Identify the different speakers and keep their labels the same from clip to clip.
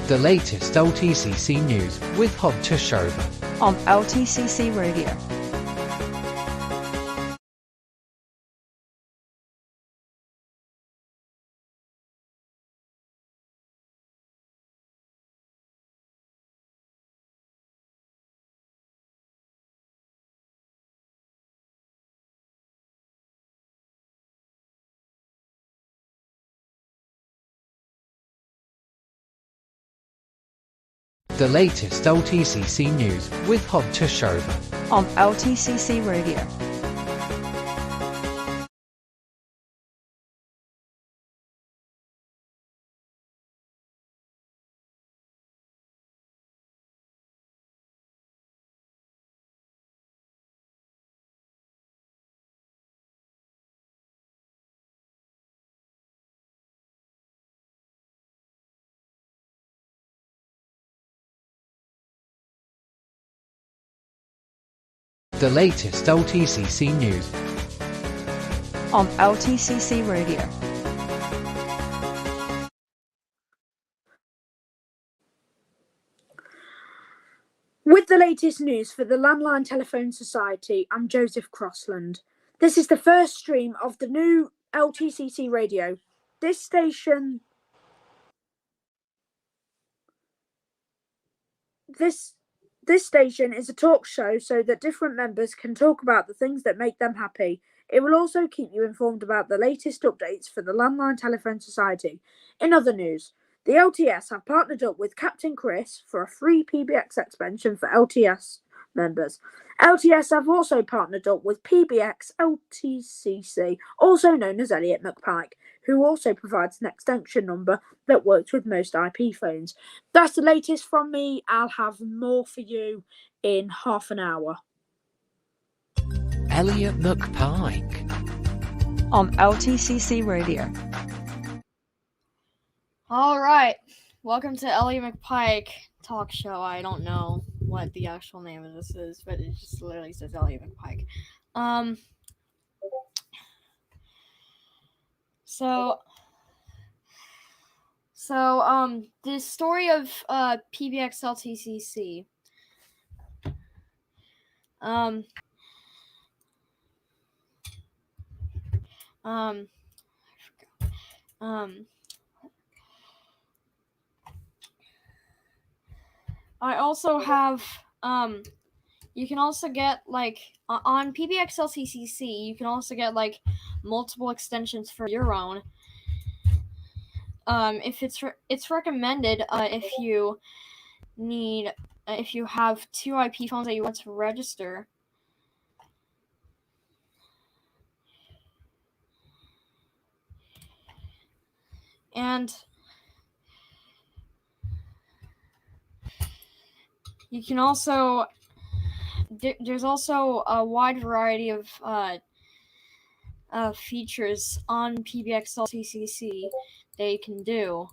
Speaker 1: The latest LTCC news with Hod Tushover
Speaker 2: on LTCC Radio.
Speaker 1: The latest LTCC news with Hod Tushover
Speaker 2: on LTCC Radio.
Speaker 1: The latest LTCC news
Speaker 2: on LTCC Radio.
Speaker 3: With the latest news for the Landline Telephone Society, I'm Joseph Crossland. This is the first stream of the new LTCC Radio. This station is a talk show so that different members can talk about the things that make them happy. It will also keep you informed about the latest updates for the Landline Telephone Society. In other news, the LTS have partnered up with Captain Chris for a free PBX expansion for LTS members. LTS have also partnered up with PBX LTCC, also known as Elliot McPike, who also provides an extension number that works with most IP phones. That's the latest from me. I'll have more for you in half an hour.
Speaker 1: Elliot McPike
Speaker 2: on LTCC Radio.
Speaker 4: All right, welcome to Elliot McPike Talk Show. I don't know what the actual name of this is, but it just literally says Elliot McPike. So the story of PBX LTCC. I also have, you can also get, like, on PBX LTCC, you can also get, like, multiple extensions for your own. If it's recommended, if you have two IP phones that you want to register. And you can also, there's also a wide variety of features on PBX LTCC they can do.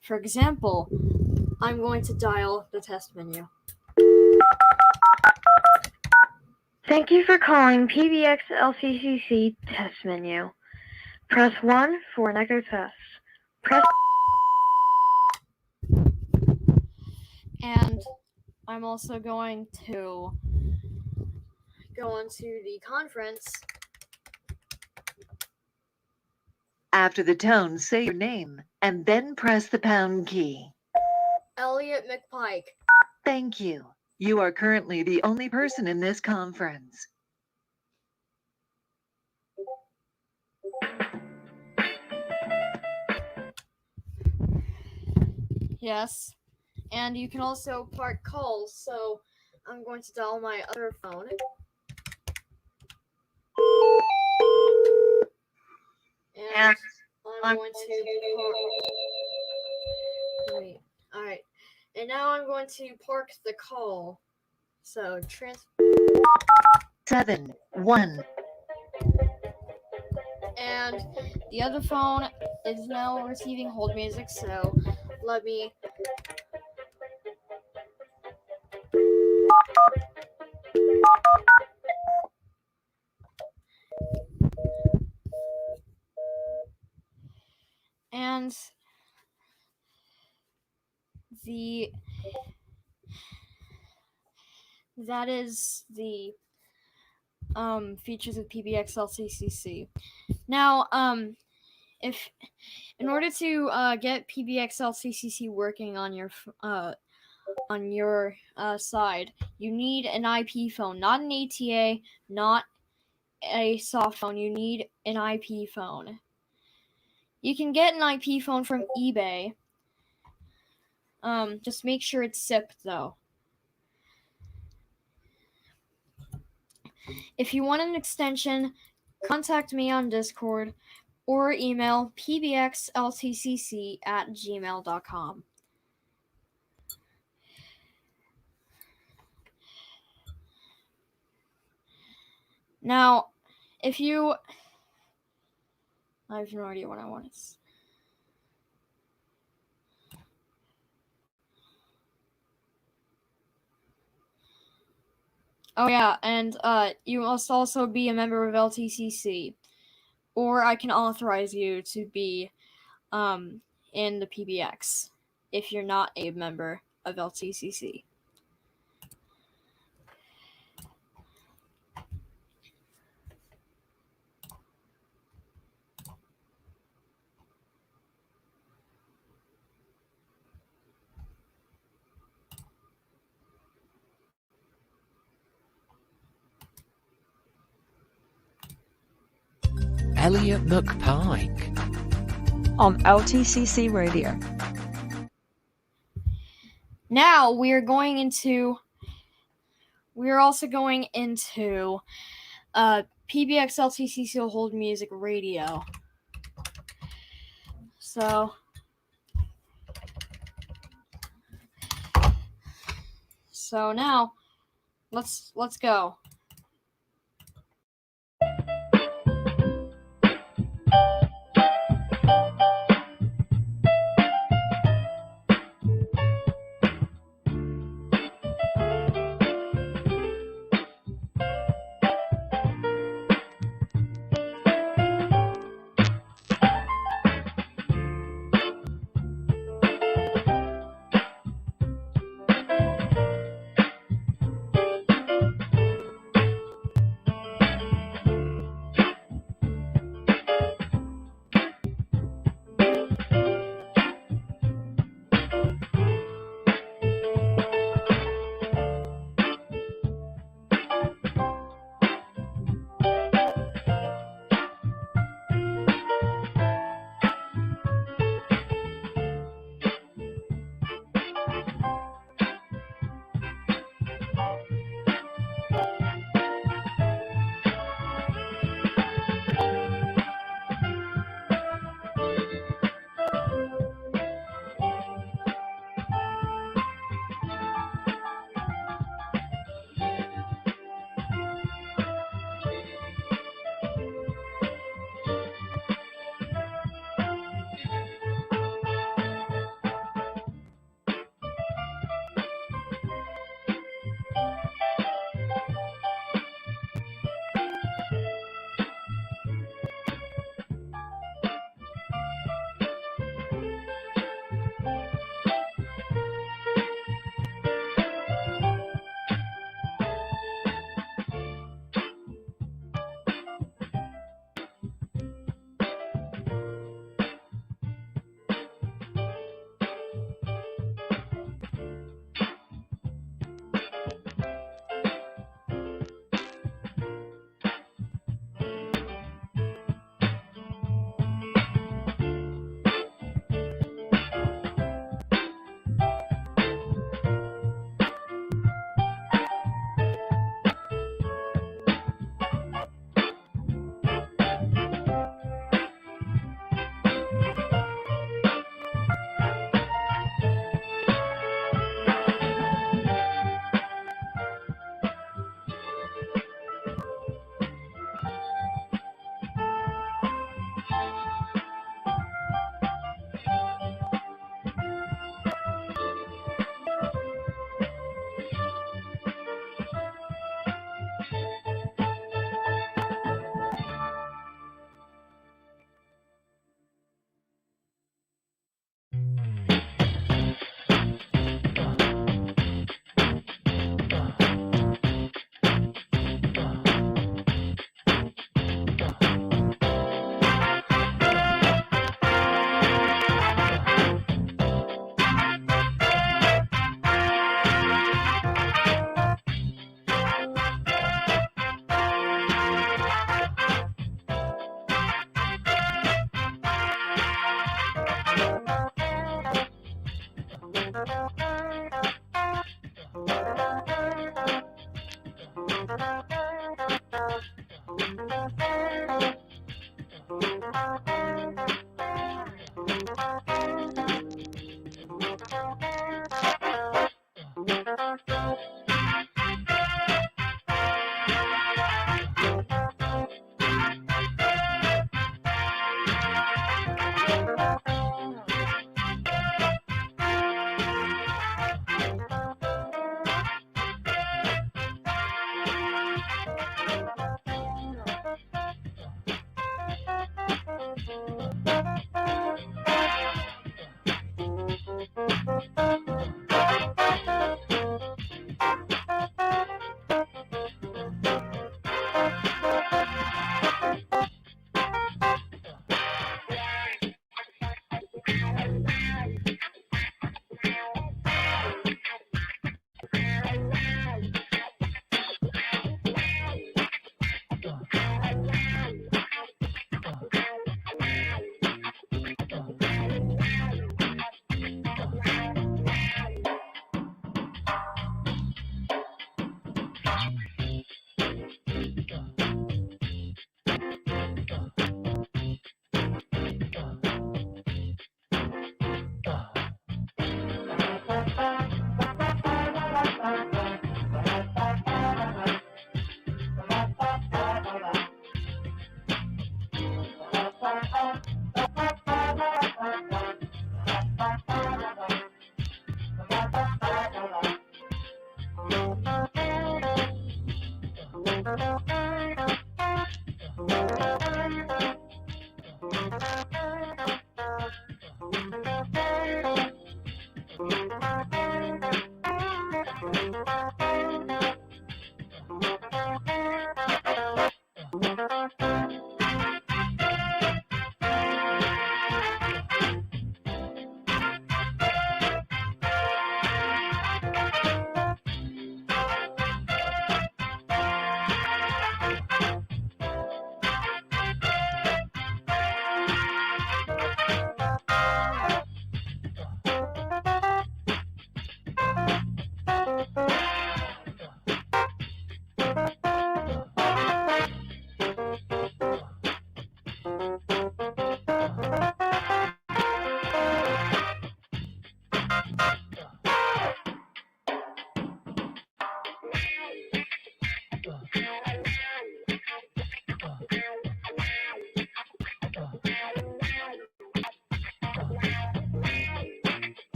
Speaker 4: For example, I'm going to dial the test menu.
Speaker 5: Thank you for calling PBX LTCC test menu. Press 1 for an echo test.
Speaker 4: And I'm also going to go into the conference.
Speaker 6: After the tone, say your name, and then press the pound key.
Speaker 4: Elliot McPike.
Speaker 6: Thank you. You are currently the only person in this conference.
Speaker 4: Yes. And you can also park calls, so I'm going to dial my other phone. And I'm going to wait. Alright. And now I'm going to park the call. So
Speaker 6: 7 1.
Speaker 4: And the other phone is now receiving hold music, so let me and that is the features of PBX LTCC. Now, if in order to get PBX LTCC working on your side, you need an IP phone, not an ATA, not a soft phone. You need an IP phone. You can get an IP phone from eBay. Just make sure it's SIP though. If you want an extension, contact me on Discord or email pbxltcc@gmail.com. Now, I have no idea what I want. Oh yeah, and you must also be a member of LTCC, or I can authorize you to be in the PBX if you're not a member of LTCC.
Speaker 1: Elliot McPike.
Speaker 2: On LTCC Radio.
Speaker 4: Now we are also going into PBX LTCC Hold Music Radio. So now let's go.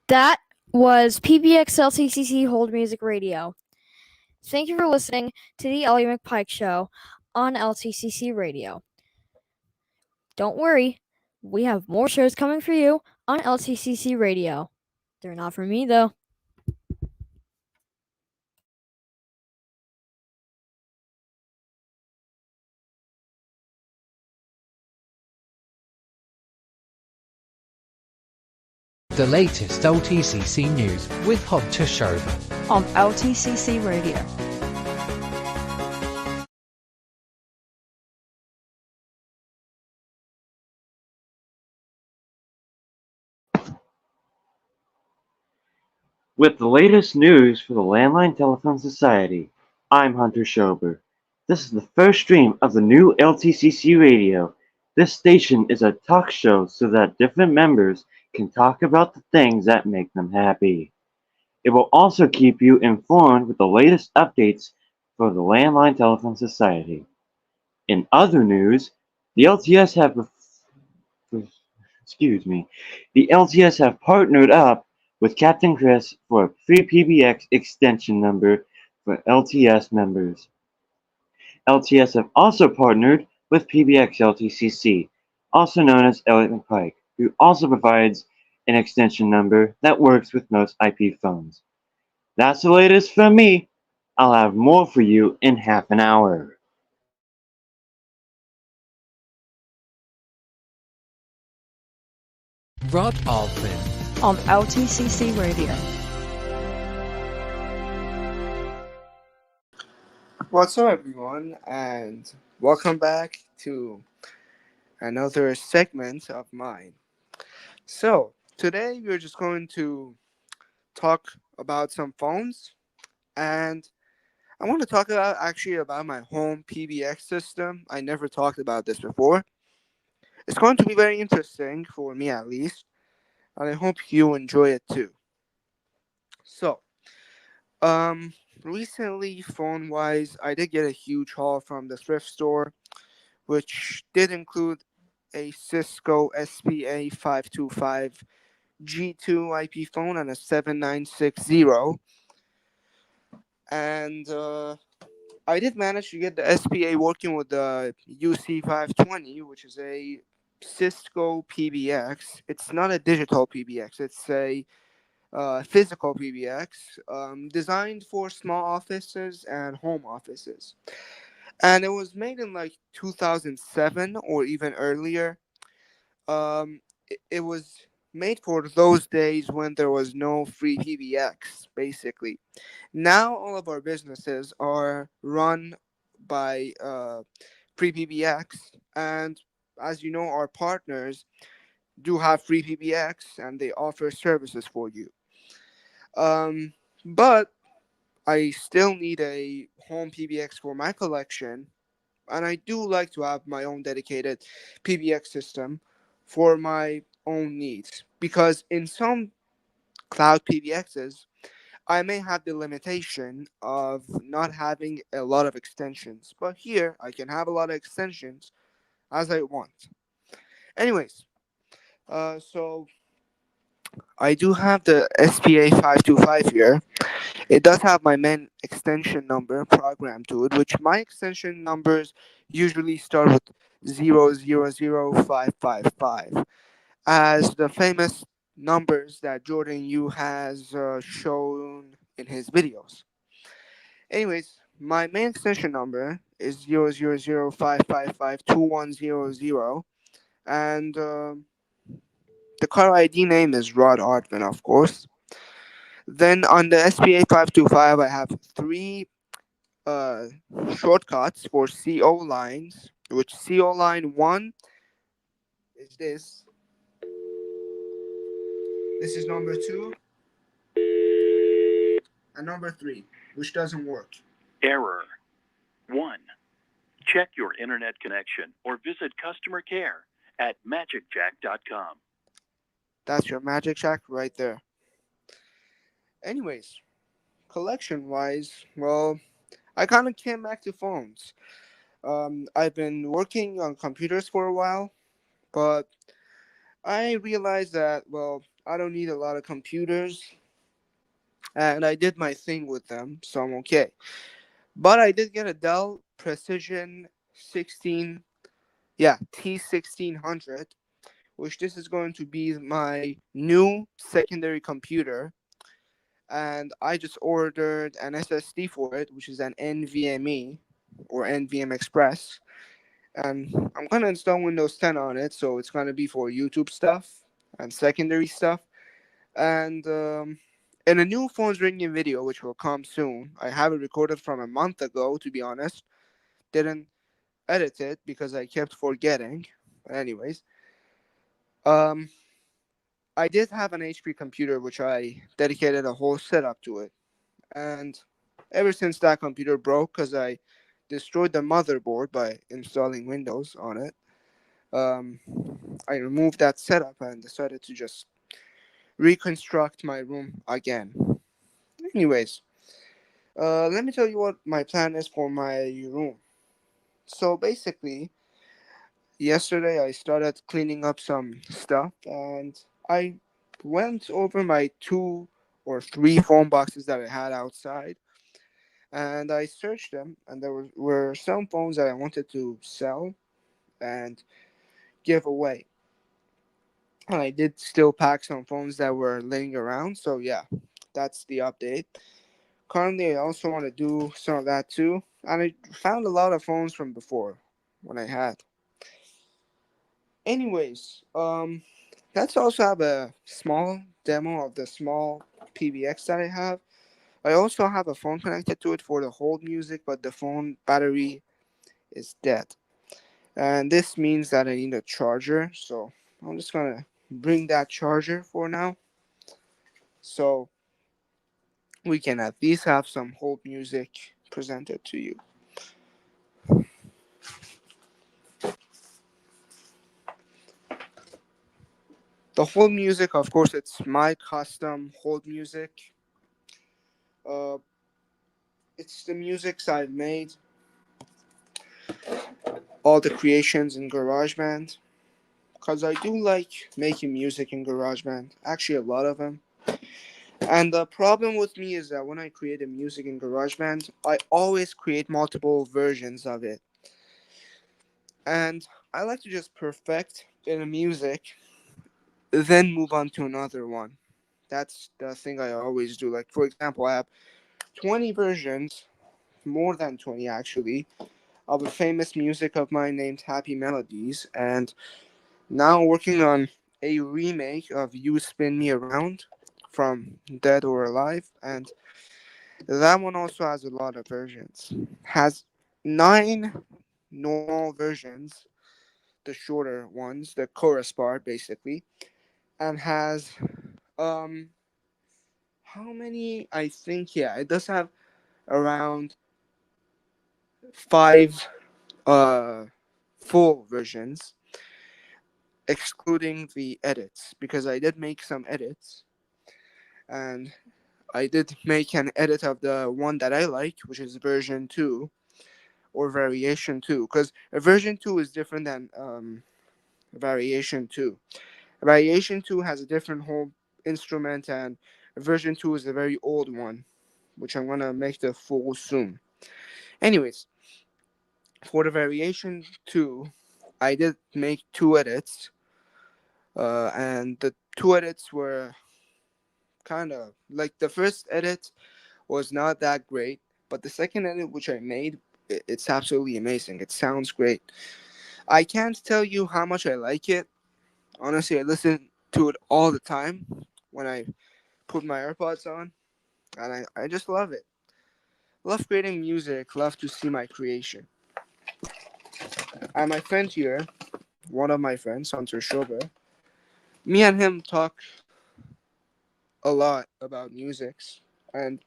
Speaker 4: That was PBX LTCC Hold Music Radio. Thank you for listening to the Ellie McPike Show on LTCC Radio. Don't worry, we have more shows coming for you on LTCC Radio. They're not for me, though.
Speaker 1: The latest LTCC news with Hod Tushover
Speaker 2: on LTCC Radio.
Speaker 7: With the latest news for the Landline Telephone Society, I'm Hunter Schober. This is the first stream of the new LTCC Radio. This station is a talk show so that different members can talk about the things that make them happy. It will also keep you informed with the latest updates for the Landline Telephone Society. In other news, the LTS have partnered up with Captain Chris for a free PBX extension number for LTS members. LTS have also partnered with PBX LTCC, also known as Elliot McPike, who also provides an extension number that works with most IP phones. That's the latest from me. I'll have more for you in half an hour.
Speaker 1: Rod Alvin
Speaker 2: on LTCC Radio.
Speaker 8: What's up, everyone, and welcome back to another segment of mine. So, today we're just going to talk about some phones, and I want to talk about my home PBX system. I never talked about this before. It's going to be very interesting, for me at least, and I hope you enjoy it too. So, recently, phone-wise, I did get a huge haul from the thrift store, which did include a Cisco SPA525 G2 IP phone and a 7960. And I did manage to get the SPA working with the UC520, which is a Cisco PBX. It's not a digital PBX. It's a physical PBX designed for small offices and home offices. And it was made in like 2007 or even earlier. It was made for those days when there was no free PBX, basically. Now all of our businesses are run by free PBX, and as you know, our partners do have free PBX and they offer services for you. But I still need a home PBX for my collection, and I do like to have my own dedicated PBX system for my own needs, because in some cloud PBXs, I may have the limitation of not having a lot of extensions, but here I can have a lot of extensions as I want. Anyways, so I do have the SPA 525 here. It does have my main extension number programmed to it, which my extension numbers usually start with 000555, as the famous numbers that Jordan Yu has shown in his videos. Anyways, my main extension number is 0005552100, and the car ID name is Rod Artman, of course. Then on the SPA 525, I have three uh, shortcuts for CO lines, which CO line 1 is this. This is number 2, and number 3, which doesn't work.
Speaker 9: Error. 1. Check your internet connection or visit customer care at magicjack.com.
Speaker 8: That's your Magic Jack right there. Anyways, collection-wise, well, I kind of came back to phones. I've been working on computers for a while, but I realized that, well, I don't need a lot of computers, and I did my thing with them, so I'm okay. But I did get a Dell Precision T1600, which this is going to be my new secondary computer, and I just ordered an SSD for it, which is an NVMe or NVM Express, and I'm gonna install Windows 10 on it, so it's gonna be for YouTube stuff and secondary stuff. And in a new phone's ringing video, which will come soon, I have it recorded from a month ago, to be honest. Didn't edit it because I kept forgetting. But anyways, I did have an HP computer, which I dedicated a whole setup to it. And ever since that computer broke, because I destroyed the motherboard by installing Windows on it, I removed that setup and decided to just reconstruct my room again. Anyways, let me tell you what my plan is for my room. So basically, yesterday I started cleaning up some stuff, and I went over my 2 or 3 phone boxes that I had outside, and I searched them, and there were some phones that I wanted to sell and give away. And I did still pack some phones that were laying around, so yeah, that's the update. Currently, I also want to do some of that too, and I found a lot of phones from before when I had. Anyways, let's also have a small demo of the small PBX that I have. I also have a phone connected to it for the hold music, but the phone battery is dead. And this means that I need a charger, so I'm just gonna bring that charger for now, so we can at least have some hold music presented to you. The hold music, of course, it's my custom hold music. It's the musics I've made, all the creations in GarageBand, because I do like making music in GarageBand, actually a lot of them. And the problem with me is that when I create a music in GarageBand, I always create multiple versions of it. And I like to just perfect in a music, then move on to another one. That's the thing I always do. Like, for example, I have 20 versions, more than 20 actually, of a famous music of mine named Happy Melodies, and now working on a remake of You Spin Me Around from Dead or Alive, and that one also has a lot of versions. Has 9 normal versions, the shorter ones, the chorus part basically, and has how many? I think, yeah, it does have around 5 full versions, excluding the edits, because I did make some edits, and I did make an edit of the one that I like, which is version 2 or variation 2, because version 2 is different than variation 2. Variation 2 has a different whole instrument, and version 2 is a very old one, which I'm gonna make the full soon. Anyways, for the variation 2, I did make 2 edits, and the 2 edits were kind of like the first edit was not that great, but the second edit which I made, it's absolutely amazing. It sounds great. I can't tell you how much I like it. Honestly, I listen to it all the time when I put my AirPods on, and I just love it. Love creating music, love to see my creation. And my friend here, one of my friends, Hunter Schober, me and him talk a lot about musics, and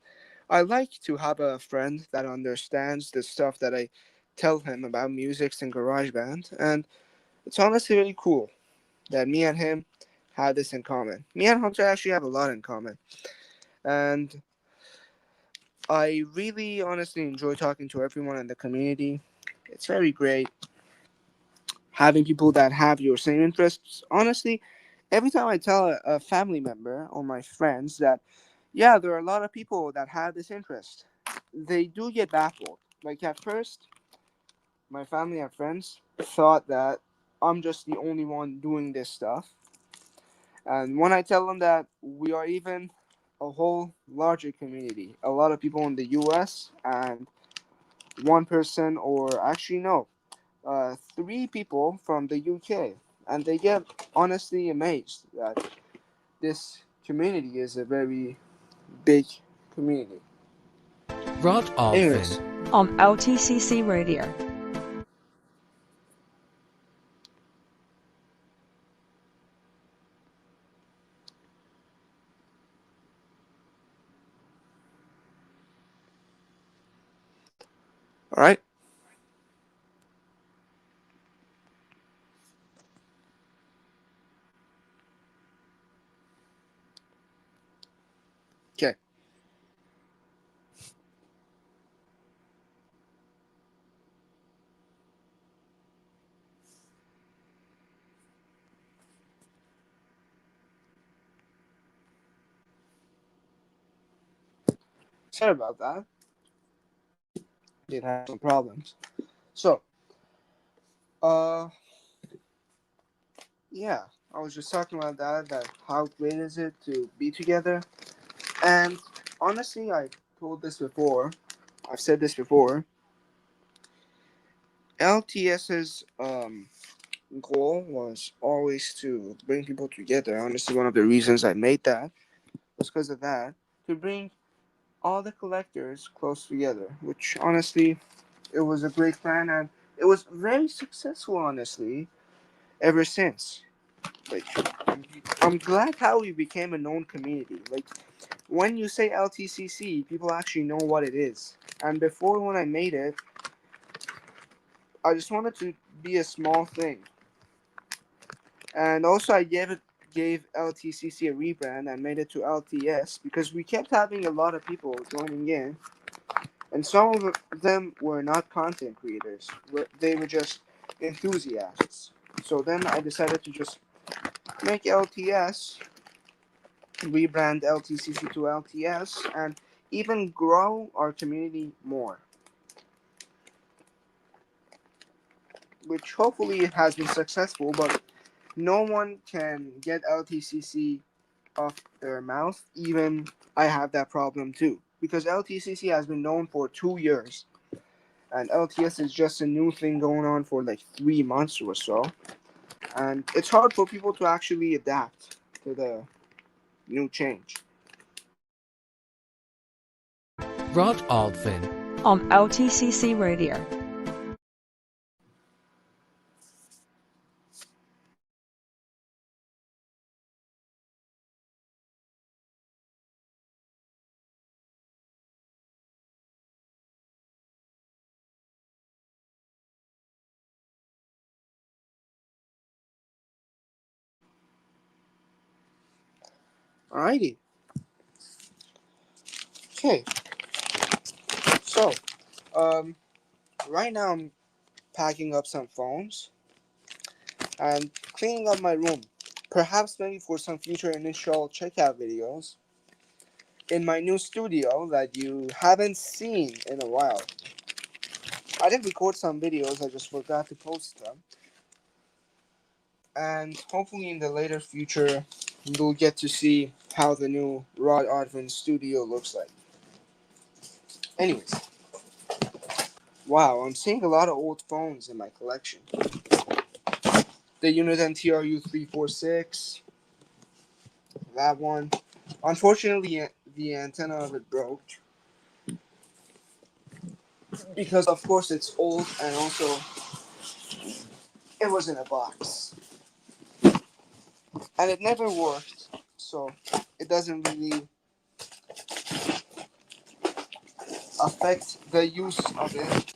Speaker 8: I like to have a friend that understands the stuff that I tell him about musics and GarageBand, and it's honestly really cool that me and him have this in common. Me and Hunter actually have a lot in common, and I really honestly enjoy talking to everyone in the community. It's very great having people that have your same interests. Honestly, every time I tell a family member or my friends that, yeah, there are a lot of people that have this interest, they do get baffled. Like at first, my family and friends thought that I'm just the only one doing this stuff. And when I tell them that we are even a whole larger community, a lot of people in the US and one person, or actually, no, 3 people from the UK. And they get honestly amazed that this community is a very big community.
Speaker 1: Rod
Speaker 8: Anyways,
Speaker 1: Alfin.
Speaker 2: On LTCC Radio.
Speaker 8: all right. Okay. Sorry about that. Did have some problems. So, uh, yeah, I was just talking about that how great is it to be together. And honestly, I told this before. I've said this before. LTS's goal was always to bring people together. Honestly, one of the reasons I made that was because of that, to bring all the collectors close together. Which honestly, it was a great plan, and it was very successful. Honestly, ever since. Like, I'm glad how we became a known community. Like, when you say LTCC, people actually know what it is. And before, when I made it, I just wanted to be a small thing. And also, I gave LTCC a rebrand and made it to LTS because we kept having a lot of people joining in, and some of them were not content creators. They were just enthusiasts. So then I decided to just make LTS, rebrand LTCC to LTS, and even grow our community more, which hopefully has been successful, but no one can get LTCC off their mouth. Even I have that problem too, because LTCC has been known for 2 years, and LTS is just a new thing going on for like 3 months or so, and it's hard for people to actually adapt to the new change.
Speaker 1: Rod Alfin.
Speaker 2: On LTCC Radio.
Speaker 8: Alrighty. Okay. So, right now I'm packing up some phones and cleaning up my room. Perhaps maybe for some future initial checkout videos in my new studio that you haven't seen in a while. I did record some videos, I just forgot to post them. And hopefully in the later future, you'll get to see how the new Rod Arvin studio looks like. Anyways. Wow, I'm seeing a lot of old phones in my collection. The Uniden TRU-346. That one. Unfortunately, the antenna of it broke. Because, of course, it's old and also it was in a box. And it never worked. So, it doesn't really affect the use of it.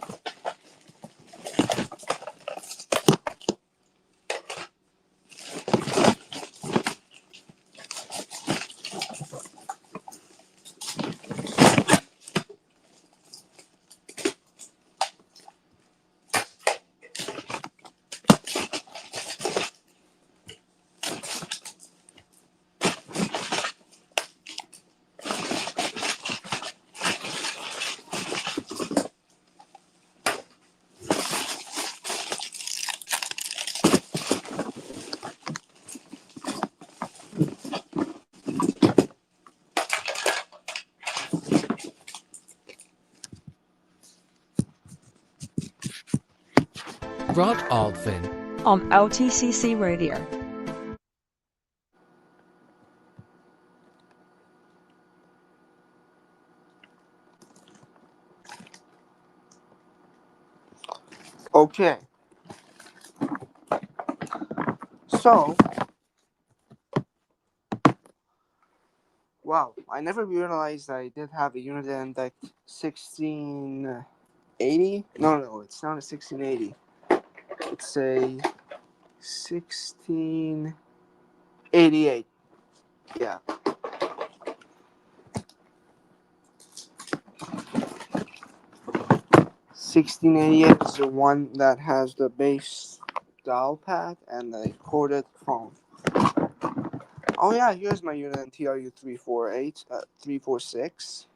Speaker 1: Rod Aldvin
Speaker 2: on LTCC Radio.
Speaker 8: Okay. So, wow, I never realized I did have a Uniden like 1680. No, it's not a 1680. It's a 1688. Yeah. $16.88 is the one that has the base dial pad and the corded phone. Oh yeah, here's my Uniden TRU-346.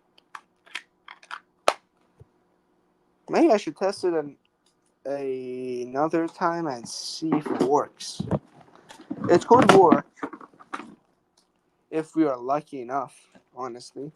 Speaker 8: Maybe I should test it another time and see if it works. It could work if we are lucky enough, honestly.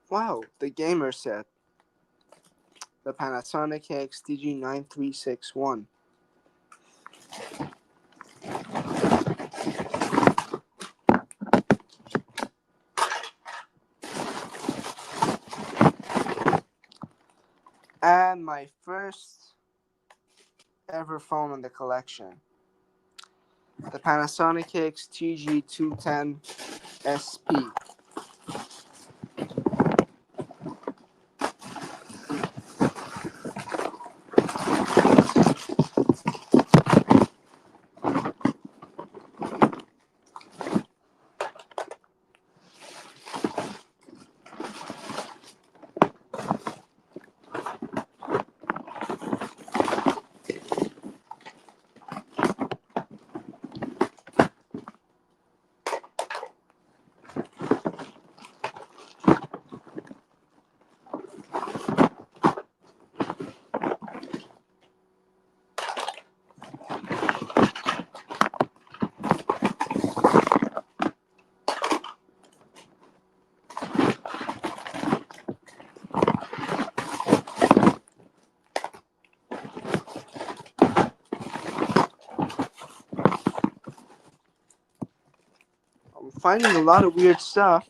Speaker 8: Wow, the gamer set. The Panasonic XTG9361. And my first ever phone in the collection. The Panasonic XTG210 SP. finding a lot of weird stuff.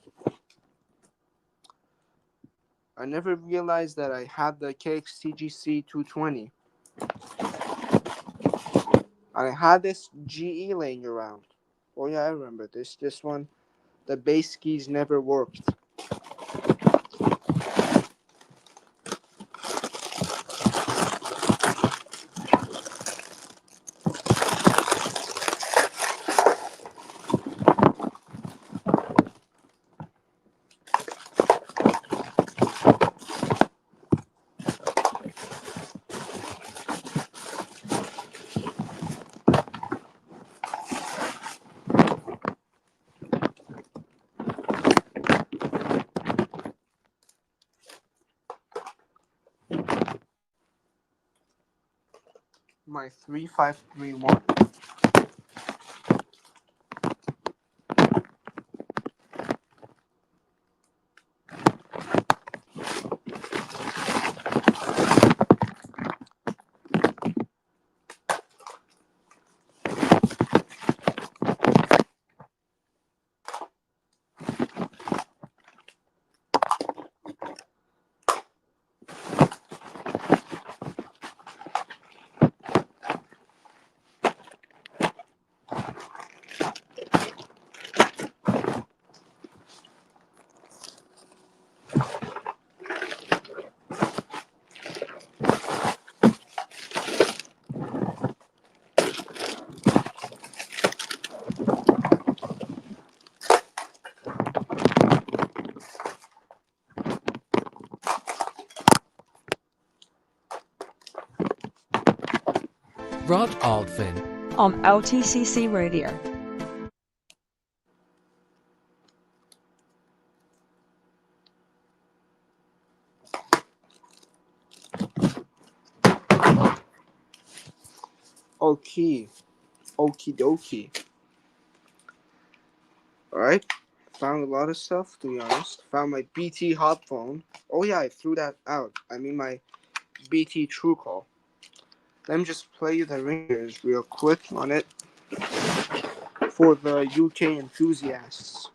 Speaker 8: I never realized that I had the KXTGC 220. I had this GE laying around. Oh yeah, I remember this. This one, the bass keys never worked. My 3531.
Speaker 1: Rod Aldfin
Speaker 2: on LTCC Radio.
Speaker 8: Okay. Okie dokie. Alright. Found a lot of stuff, to be honest. Found my BT hot phone. Oh yeah, I threw that out. I mean my BT True Call. Let me just play you the ringers real quick on it for the UK enthusiasts.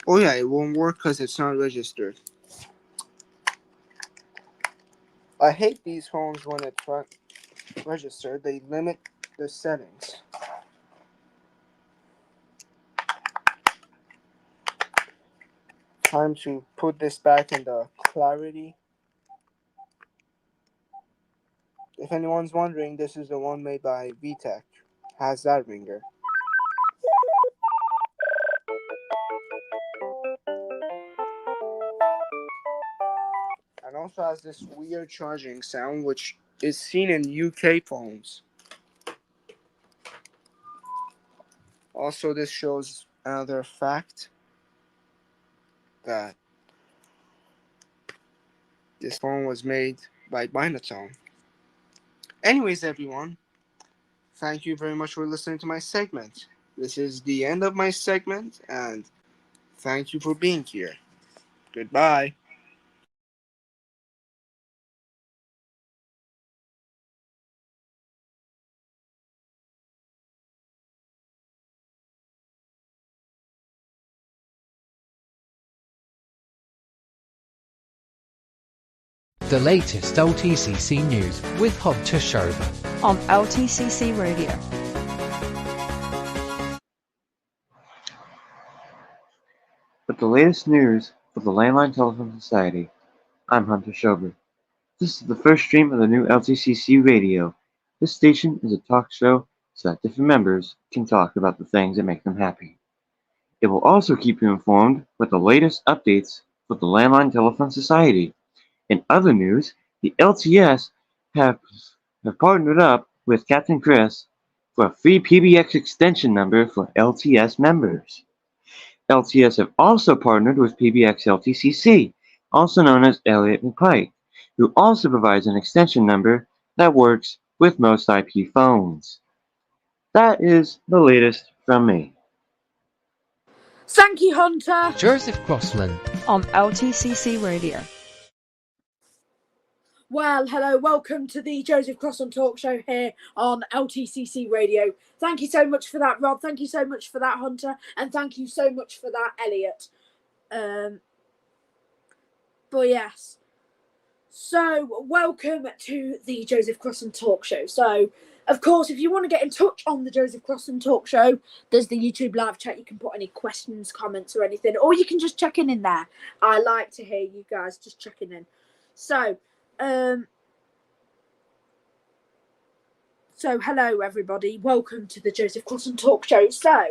Speaker 8: Oh yeah, it won't work because it's not registered. I hate these phones when it's not registered. They limit the settings. Time to put this back in the clarity. If anyone's wondering, this is the one made by VTech. Has that ringer. And also has this weird charging sound, which is seen in UK phones. Also, this shows another fact that this phone was made by Binatone. Anyways, everyone, thank you very much for listening to my segment. This is the end of my segment, and thank you for being here. Goodbye.
Speaker 1: the latest LTCC news with Hod Tushover
Speaker 2: on LTCC Radio.
Speaker 7: With the latest news for the Landline Telephone Society, I'm Hunter Schober. This is the first stream of the new LTCC Radio. This station is a talk show so that different members can talk about the things that make them happy. It will also keep you informed with the latest updates for the Landline Telephone Society. In other news, the LTS have partnered up with Captain Chris for a free PBX extension number for LTS members. LTS have also partnered with PBX LTCC, also known as Elliott and Pike, who also provides an extension number that works with most IP phones. That is the latest from me.
Speaker 3: Thank you, Hunter.
Speaker 1: Joseph Crossland
Speaker 2: on LTCC Radio.
Speaker 3: Well, hello, welcome to the Joseph Crossland Talk Show here on LTCC Radio. Thank you so much for that, Rob. Thank you so much for that, Hunter. And thank you so much for that, Elliot. But yes. So, welcome to the Joseph Crossland Talk Show. So, of course, if you want to get in touch on the Joseph Crossland Talk Show, there's the YouTube live chat. You can put any questions, comments, or anything. Or you can just check in there. I like to hear you guys just checking in. So, hello everybody, welcome to the Joseph Crossland Talk Show. So,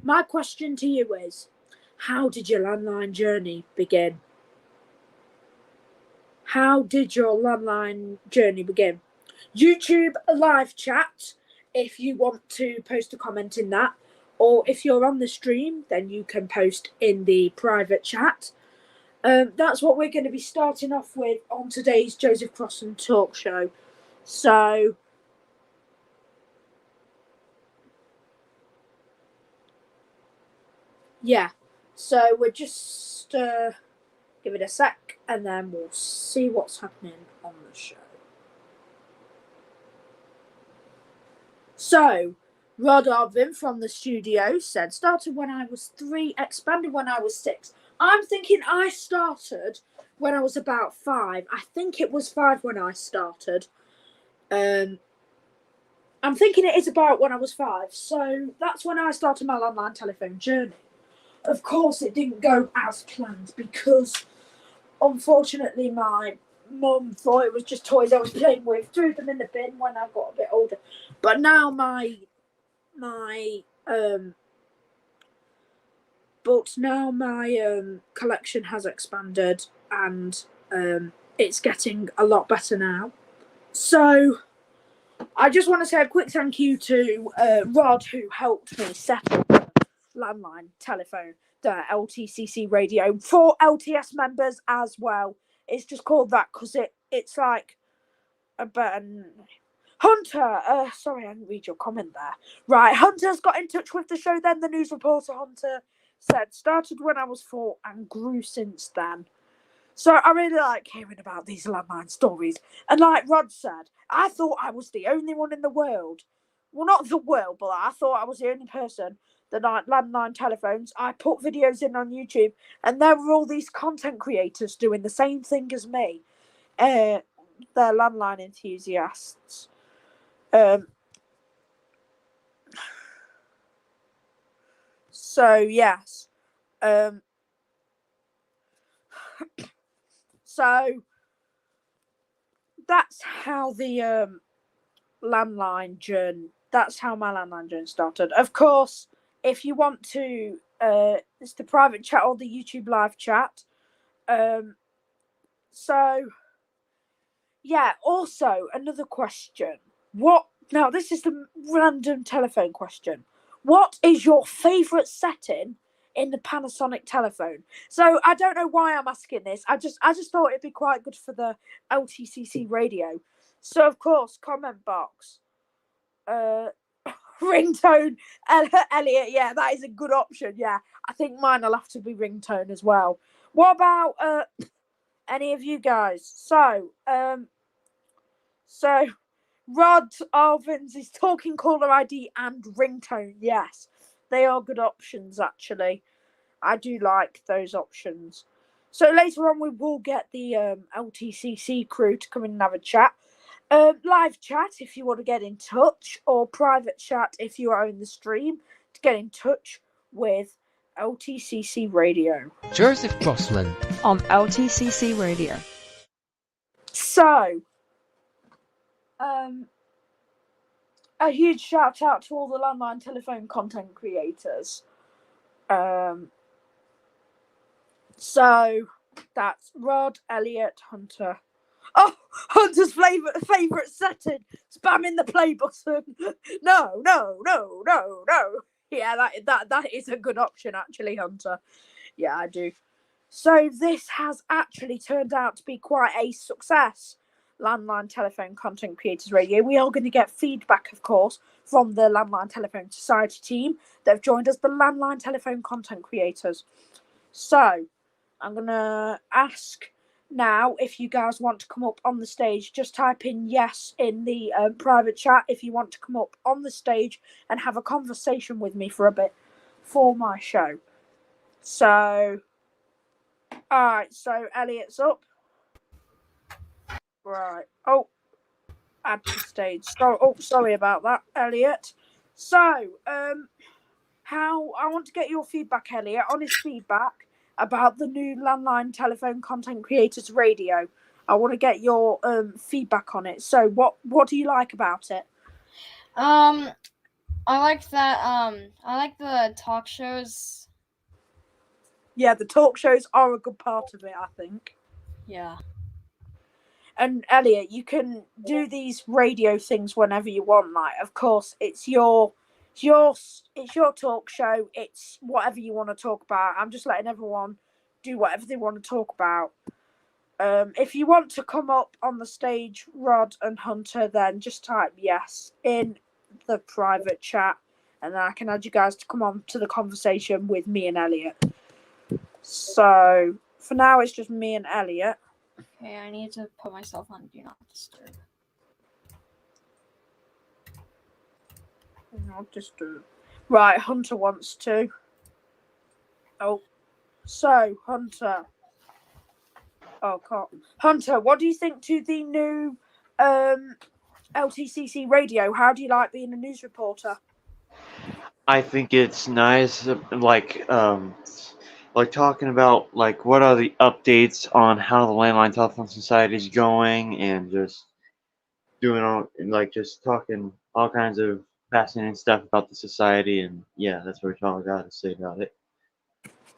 Speaker 3: my question to you is, how did your landline journey begin? How did your landline journey begin? YouTube live chat, if you want to post a comment in that, or if you're on the stream, then you can post in the private chat. That's what we're going to be starting off with on today's Joseph Crossland Talk Show. So, yeah. So, we'll just give it a sec and then we'll see what's happening on the show. So, Rod Arvin from the studio said, started when I was 3, expanded when I was 6. I'm thinking I started when I was about 5. I think it was 5 when I started. I'm thinking it is about when I was 5. So that's when I started my landline telephone journey. Of course, it didn't go as planned because, unfortunately, my mum thought it was just toys I was playing with, threw them in the bin when I got a bit older. But now my collection has expanded and it's getting a lot better now. So I just want to say a quick thank you to Rod, who helped me set up the landline telephone, the LTCC radio, for LTS members as well. It's just called that because it's like a button. Hunter, sorry, I didn't read your comment there. Right, Hunter's got in touch with the show then. The news reporter, Hunter, said, started when I was 4 and grew since then. So I really like hearing about these landline stories. And like Rod said, I thought I was the only one in the world. Well, not the world, but I thought I was the only person that liked landline telephones. I put videos in on YouTube, and there were all these content creators doing the same thing as me. They're landline enthusiasts. So, yes. So, that's how the landline journey, that's how my landline journey started. Of course, if you want to, it's the private chat or the YouTube live chat. So, yeah, also, another question. Now, this is the random telephone question. What is your favourite setting in the Panasonic telephone? So, I don't know why I'm asking this. I just thought it'd be quite good for the LTCC radio. So, of course, comment box. Ringtone. Elliot, yeah, that is a good option. Yeah, I think mine will have to be ringtone as well. What about any of you guys? So, Rod Arvin's is talking caller ID and ringtone. Yes, they are good options, actually. I do like those options. So later on, we will get the LTCC crew to come in and have a chat. Live chat if you want to get in touch, or private chat if you are in the stream to get in touch with LTCC Radio.
Speaker 1: Joseph Crossland
Speaker 2: on LTCC Radio.
Speaker 3: So, a huge shout out to all the landline telephone content creators. So that's Rod, Elliot, Hunter. Oh, Hunter's favourite setting, spamming the play button. No. Yeah, that is a good option, actually, Hunter. Yeah, I do. So this has actually turned out to be quite a success. Landline Telephone Content Creators Radio. We are going to get feedback, of course, from the Landline Telephone Society team that have joined us, the Landline Telephone Content Creators. So I'm going to ask now if you guys want to come up on the stage. Just type in yes in the private chat if you want to come up on the stage and have a conversation with me for a bit for my show. So, alright, so Elliot's up. Right. Oh, add to stage. Sorry about that, Elliot. So, how I want to get your feedback, Elliot, honest feedback about the new Landline Telephone Content Creators Radio. I want to get your feedback on it. So, what do you like about it?
Speaker 4: I like that. I like the talk shows.
Speaker 3: Yeah, the talk shows are a good part of it, I think.
Speaker 4: Yeah.
Speaker 3: And Elliot, you can do these radio things whenever you want. Like, of course, it's your talk show. It's whatever you want to talk about. I'm just letting everyone do whatever they want to talk about. If you want to come up on the stage, Rod and Hunter, then just type yes in the private chat, and then I can add you guys to come on to the conversation with me and Elliot. So for now, it's just me and Elliot.
Speaker 4: Okay, I need to put myself on Do Not Disturb.
Speaker 3: Not disturb. Right, Hunter wants to. Oh, so Hunter. Oh, can't. Hunter, what do you think to the new LTCC Radio? How do you like being a news reporter?
Speaker 7: I think it's nice, like talking about like what are the updates on how the Landline Telephone Society is going, and just doing all just talking all kinds of fascinating stuff about the society, and yeah, that's what all I got to say about it.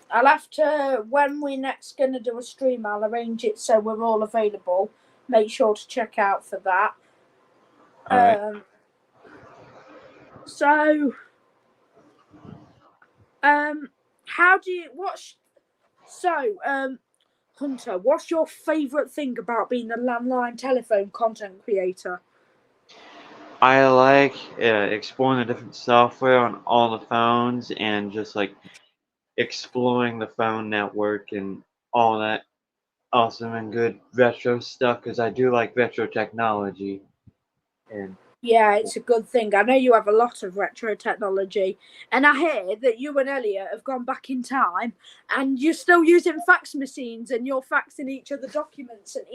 Speaker 3: I'll have to, when we're next going to do a stream, I'll arrange it so we're all available. Make sure to check out for that.
Speaker 7: All right.
Speaker 3: So, how do you, Hunter, what's your favourite thing about being a landline telephone content creator?
Speaker 7: I like exploring the different software on all the phones, and just like exploring the phone network and all that awesome and good retro stuff, because I do like retro technology. And
Speaker 3: yeah, it's a good thing. I know you have a lot of retro technology, and I hear that you and Elliot have gone back in time and you're still using fax machines, and you're faxing each other documents and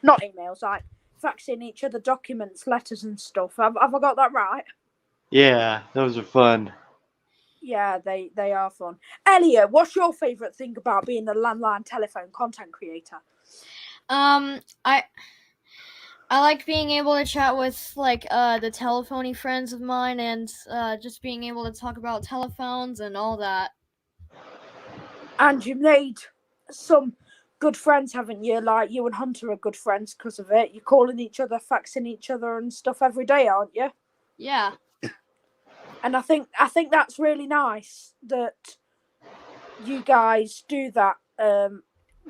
Speaker 3: not emails, like faxing each other documents, letters and stuff. Have I got that right?
Speaker 7: yeah, those are fun.
Speaker 3: Yeah, they are fun. Elliot, what's your favourite thing about being a landline telephone content creator?
Speaker 4: I like being able to chat with the telephony friends of mine, and just being able to talk about telephones and all that.
Speaker 3: And you made some good friends, haven't you? Like, you and Hunter are good friends because of it. You're calling each other, faxing each other and stuff every day, aren't you?
Speaker 4: Yeah.
Speaker 3: And I think that's really nice that you guys do that.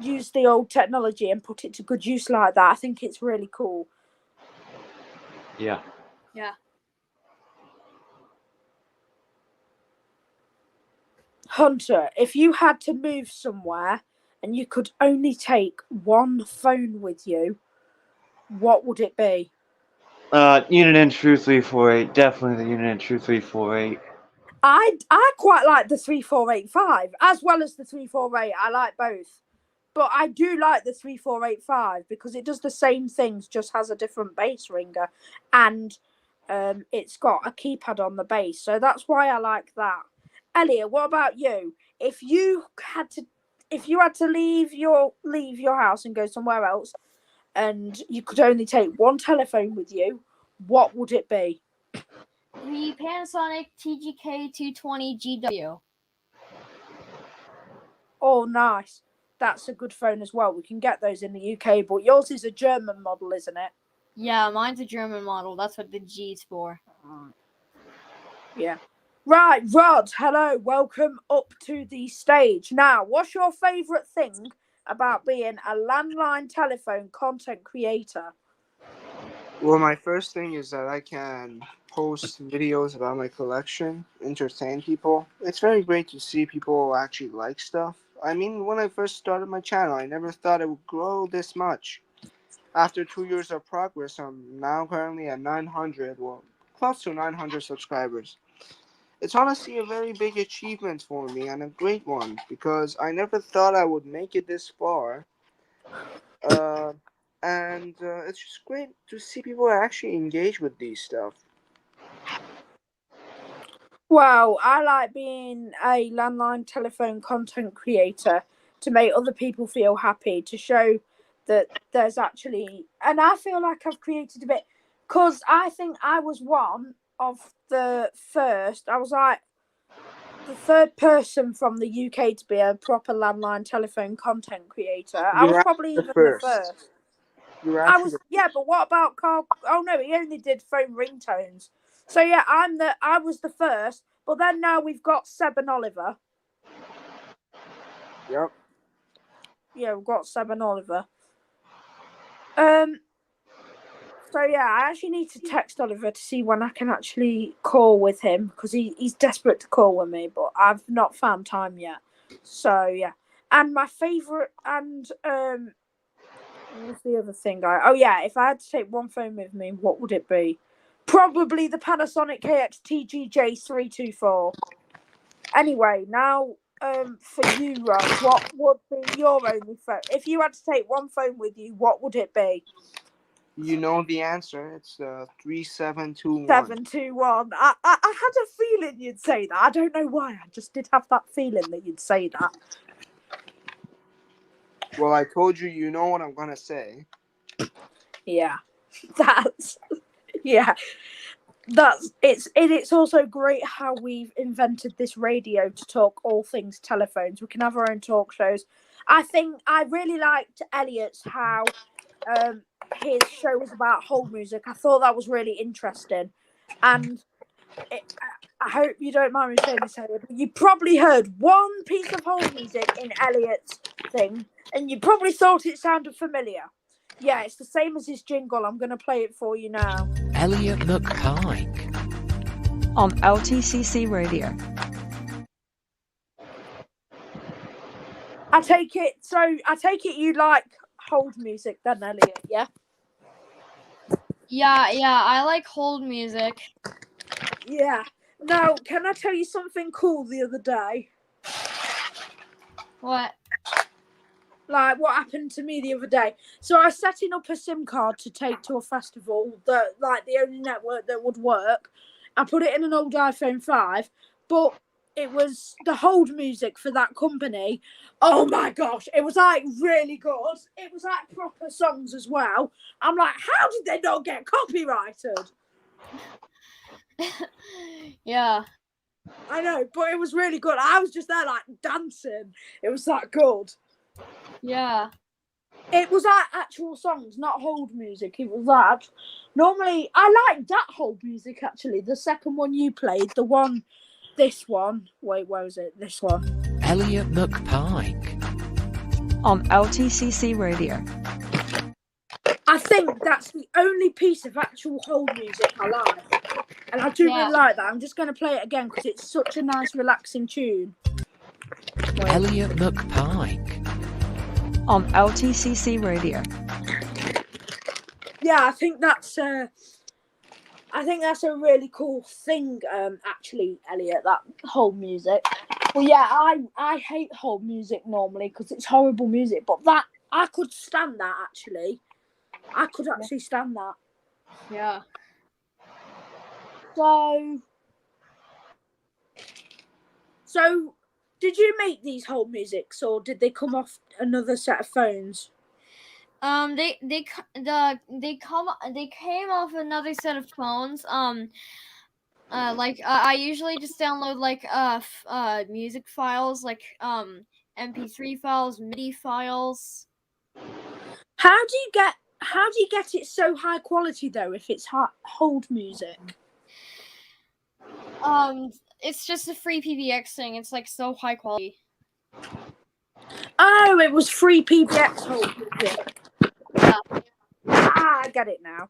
Speaker 3: Use the old technology and put it to good use like that. I think it's really cool.
Speaker 7: Yeah.
Speaker 4: Yeah.
Speaker 3: Hunter, if you had to move somewhere and you could only take one phone with you, what would it be?
Speaker 7: Unit Entry 348, definitely the Unit Entry 348.
Speaker 3: I quite like the 3485 as well as the 348. I like both. But I do like the 3485 because it does the same things, just has a different bass ringer, and it's got a keypad on the bass. So that's why I like that. Elliot, what about you? If you had to leave your house and go somewhere else, and you could only take one telephone with you, what would it be?
Speaker 4: The Panasonic TGK 220GW.
Speaker 3: Oh, nice. That's a good phone as well. We can get those in the UK, but yours is a German model, isn't it?
Speaker 4: Yeah, mine's a German model. That's what the G's for.
Speaker 3: Yeah. Right, Rod, hello. Welcome up to the stage. Now, what's your favourite thing about being a landline telephone content creator?
Speaker 8: Well, my first thing is that I can post videos about my collection, entertain people. It's very great to see people actually like stuff. I mean, when I first started my channel, I never thought it would grow this much. After 2 years of progress, I'm now currently at 900, well, close to 900 subscribers. It's honestly a very big achievement for me and a great one because I never thought I would make it this far. And it's just great to see people actually engage with these stuff.
Speaker 3: Well, I like being a landline telephone content creator to make other people feel happy, to show that there's actually, and I feel like I've created a bit, because I think I was one of the first, I was like the third person from the UK to be a proper landline telephone content creator. I was
Speaker 8: You're
Speaker 3: probably
Speaker 8: actually
Speaker 3: even
Speaker 8: the
Speaker 3: the first.
Speaker 8: You're
Speaker 3: I
Speaker 8: actually
Speaker 3: was, yeah, but what about Carl? Oh no, he only did phone ringtones. So yeah, I was the first, but then now we've got Seb and Oliver.
Speaker 8: Yep.
Speaker 3: Yeah, we've got Seb and Oliver. So yeah, I actually need to text Oliver to see when I can actually call with him because he's desperate to call with me, but I've not found time yet. So yeah, and my favorite and what's the other thing? If I had to take one phone with me, what would it be? Probably the Panasonic KX-TGJ324. Anyway, now for you, Rod, what would be your only phone? If you had to take one phone with you, what would it be?
Speaker 8: You know the answer. It's 3721.
Speaker 3: 721. I had a feeling you'd say that. I don't know why. I just did have that feeling that you'd say that.
Speaker 8: Well, I told you. You know what I'm gonna say.
Speaker 3: Yeah, it's also great how we've invented this radio to talk all things telephones. We can have our own talk shows. I think I really liked Elliot's how his show was about hold music. I thought that was really interesting, and I hope you don't mind me saying this, Elliot, but you probably heard one piece of hold music in Elliot's thing, and you probably thought it sounded familiar. Yeah, it's the same as his jingle. I'm going to play it for you now.
Speaker 1: Elliot McPike
Speaker 2: on LTCC Radio.
Speaker 3: I take it you like hold music then, Elliot, yeah?
Speaker 4: Yeah, I like hold music.
Speaker 3: Yeah. Now, can I tell you something cool the other day?
Speaker 4: What?
Speaker 3: Like, what happened to me the other day? So I was setting up a SIM card to take to a festival, that like the only network that would work. I put it in an old iPhone 5, but it was the hold music for that company. Oh my gosh, it was like really good. It was like proper songs as well. I'm like, how did they not get copyrighted?
Speaker 4: Yeah.
Speaker 3: I know, but it was really good. I was just there like dancing. It was that good.
Speaker 4: Yeah.
Speaker 3: It was like actual songs, not hold music. It was that. Normally, I like that hold music actually. The second one you played, this one. Wait, where was it? This one.
Speaker 1: Elliot McPike
Speaker 2: on LTCC Radio.
Speaker 3: I think that's the only piece of actual hold music I like. And I do really like that. I'm just going to play it again because it's such a nice, relaxing tune. Wait.
Speaker 1: Elliot McPike
Speaker 2: on LTCC Radio.
Speaker 3: Yeah, I think that's a really cool thing, actually, Elliot, that hold music. Well, yeah, I hate hold music normally because it's horrible music, but that, I could stand that, actually. I could actually stand that.
Speaker 4: Yeah.
Speaker 3: So, did you make these hold musics, or did they come off another set of phones?
Speaker 4: They came off another set of phones. I usually just download music files, like MP3 files, MIDI files.
Speaker 3: How do you get it so high quality though? If it's hold music.
Speaker 4: It's just a free PBX thing. It's like so high quality.
Speaker 3: Oh, it was free PBX hold music.
Speaker 4: Yeah.
Speaker 3: I get it now.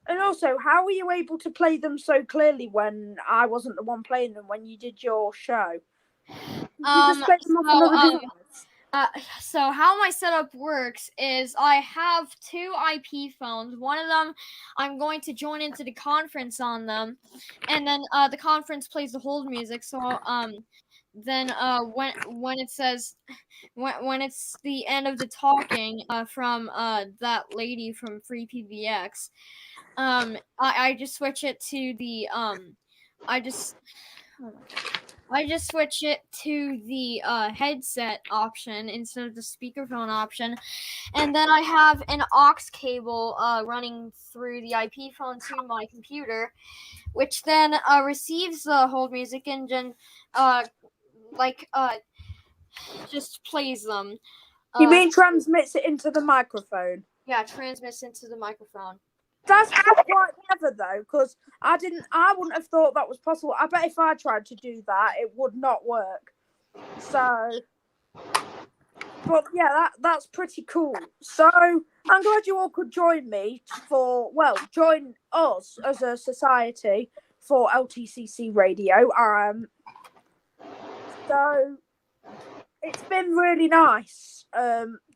Speaker 3: And also, how were you able to play them so clearly when I wasn't the one playing them when you did your show? You just played them off another device.
Speaker 4: So how my setup works is I have 2 IP phones. One of them, I'm going to join into the conference on them, and then the conference plays the hold music. So then when it says when it's the end of the talking from that lady from Free PBX, I just switch it to the I just switch it to the headset option instead of the speakerphone option, and then I have an aux cable running through the IP phone to my computer, which then receives the hold music and then just plays them.
Speaker 3: You mean transmits it into the microphone?
Speaker 4: Yeah, transmits into the microphone.
Speaker 3: That's not quite clever though, because I wouldn't have thought that was possible. I bet if I tried to do that, it would not work. So, but yeah, that's pretty cool. So I'm glad you all could join me join us as a society for LTCC Radio. So it's been really nice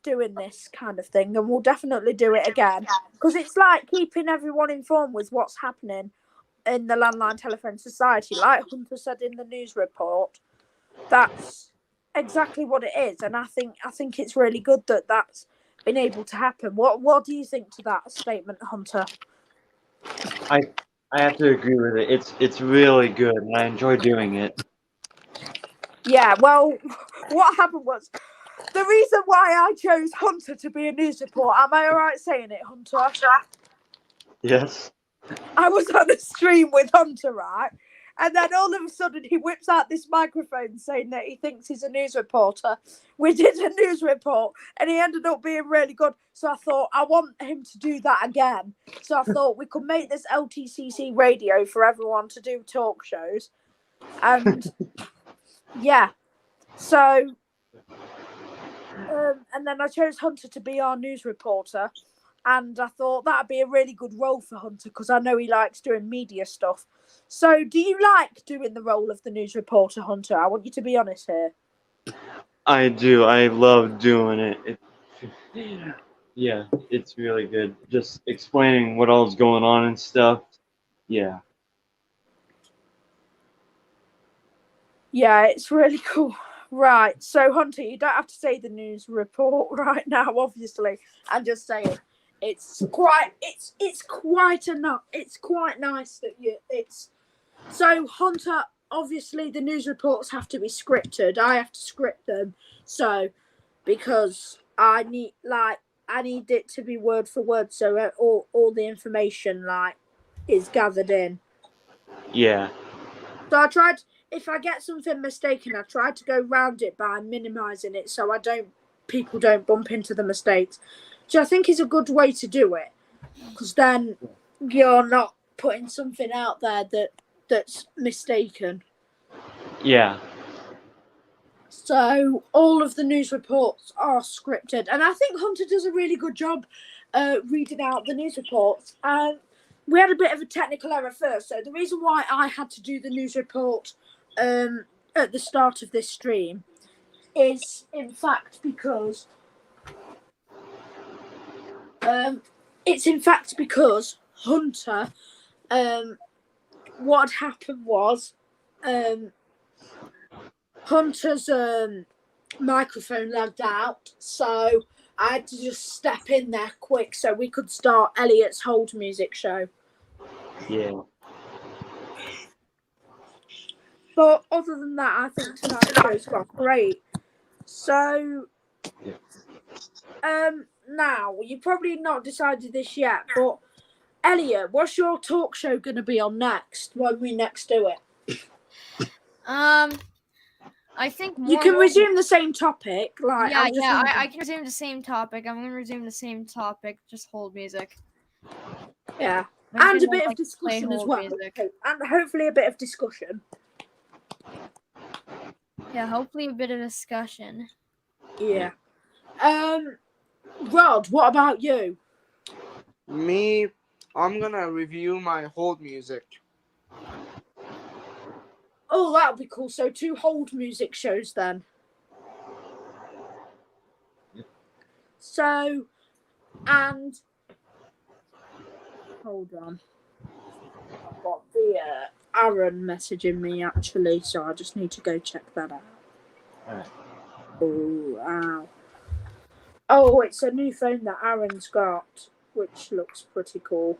Speaker 3: doing this kind of thing, and we'll definitely do it again because it's like keeping everyone informed with what's happening in the Landline Telephone Society. Like Hunter said in the news report, that's exactly what it is, and I think it's really good that that's been able to happen. What do you think to that statement, Hunter?
Speaker 7: I have to agree with it. It's really good, and I enjoy doing it.
Speaker 3: Yeah, well, what happened was the reason why I chose Hunter to be a news reporter. Am I alright saying it, Hunter?
Speaker 7: Yes.
Speaker 3: I was on a stream with Hunter, right? And then all of a sudden he whips out this microphone saying that he thinks he's a news reporter. We did a news report and he ended up being really good. So I thought, I want him to do that again. So I thought we could make this LTCC radio for everyone to do talk shows. And yeah, so and then I chose Hunter to be our news reporter. And I thought that'd be a really good role for Hunter because I know he likes doing media stuff. So do you like doing the role of the news reporter, Hunter? I want you to be honest here.
Speaker 7: I do. I love doing it. Yeah, it's really good. Just explaining what all's going on and stuff. Yeah.
Speaker 3: Yeah, it's really cool. Right. So Hunter, you don't have to say the news report right now, obviously. I'm just saying. It's quite nice that it's so Hunter, obviously the news reports have to be scripted. I have to script them. So because I need it to be word for word so all the information is gathered in.
Speaker 7: Yeah.
Speaker 3: So I tried, if I get something mistaken, I try to go round it by minimizing it so people don't bump into the mistakes. Which I think is a good way to do it, because then you're not putting something out there that's mistaken.
Speaker 7: Yeah.
Speaker 3: So all of the news reports are scripted, and I think Hunter does a really good job reading out the news reports. And we had a bit of a technical error first, so the reason why I had to do the news report at the start of this stream is in fact because Hunter, what happened was, Hunter's microphone lagged out, so I had to just step in there quick so we could start Elliot's Hold Music show.
Speaker 7: Yeah.
Speaker 3: But other than that, I think tonight's show's gone great. So, now, you've probably not decided this yet, but Elliot, what's your talk show going to be on next when we next do it?
Speaker 4: I think
Speaker 3: you can resume the same topic. Like,
Speaker 4: I can resume the same topic. I'm gonna resume the same topic. Just hold music.
Speaker 3: Yeah,
Speaker 4: I'm
Speaker 3: and a
Speaker 4: gonna,
Speaker 3: bit
Speaker 4: like,
Speaker 3: of discussion
Speaker 4: play
Speaker 3: as
Speaker 4: hold
Speaker 3: well,
Speaker 4: music.
Speaker 3: and hopefully a bit of discussion.
Speaker 4: Yeah, hopefully a bit of discussion.
Speaker 3: Yeah. Rod, what about you?
Speaker 8: Me, I'm gonna review my hold music.
Speaker 3: Oh, that'll be cool. So 2 hold music shows then. So, and hold on. I've got the Aaron messaging me actually, so I just need to go check that out.
Speaker 7: Alright.
Speaker 3: Oh, wow. Oh, it's a new phone that Aaron's got, which looks pretty cool.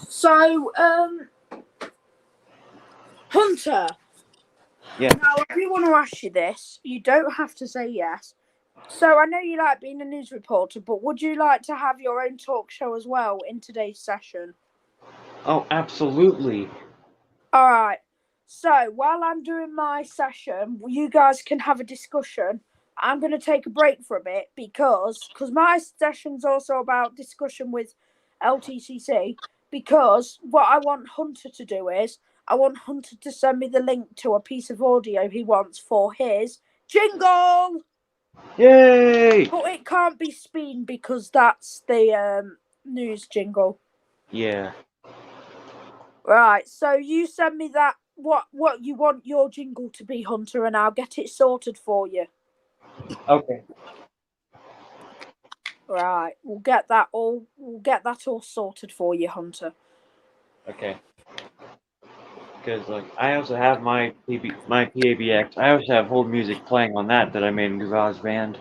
Speaker 3: So, Hunter.
Speaker 7: Yeah.
Speaker 3: Now, I do want to ask you this. You don't have to say yes. So, I know you like being a news reporter, but would you like to have your own talk show as well in today's session?
Speaker 7: Oh, absolutely.
Speaker 3: All right. So, while I'm doing my session, you guys can have a discussion. I'm going to take a break for a bit because my session's also about discussion with LTCC, because what I want Hunter to do is I want Hunter to send me the link to a piece of audio he wants for his jingle.
Speaker 7: Yay!
Speaker 3: But it can't be Speen because that's the news jingle.
Speaker 7: Yeah.
Speaker 3: Right, so you send me that what you want your jingle to be, Hunter, and I'll get it sorted for you.
Speaker 7: Okay.
Speaker 3: Right, we'll get that all sorted for you, Hunter.
Speaker 7: Okay. Because like I also have my PABX. I also have hold music playing on that I made in GarageBand.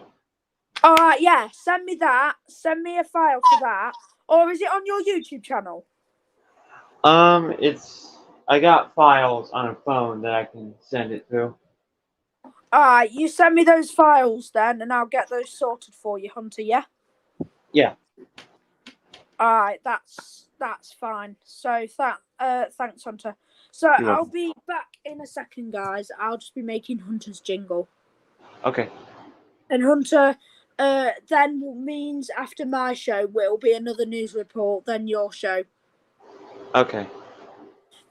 Speaker 3: All right, yeah, send me that. Send me a file to that, or is it on your YouTube channel?
Speaker 7: I got files on a phone that I can send it to.
Speaker 3: All right, you send me those files then, and I'll get those sorted for you, Hunter. Yeah.
Speaker 7: Yeah.
Speaker 3: All right, that's fine. So thanks, Hunter. So
Speaker 7: You're
Speaker 3: I'll
Speaker 7: welcome.
Speaker 3: be back in a second, guys. I'll just be making Hunter's jingle.
Speaker 7: Okay.
Speaker 3: And Hunter, then means after my show will be another news report, then your show.
Speaker 7: Okay.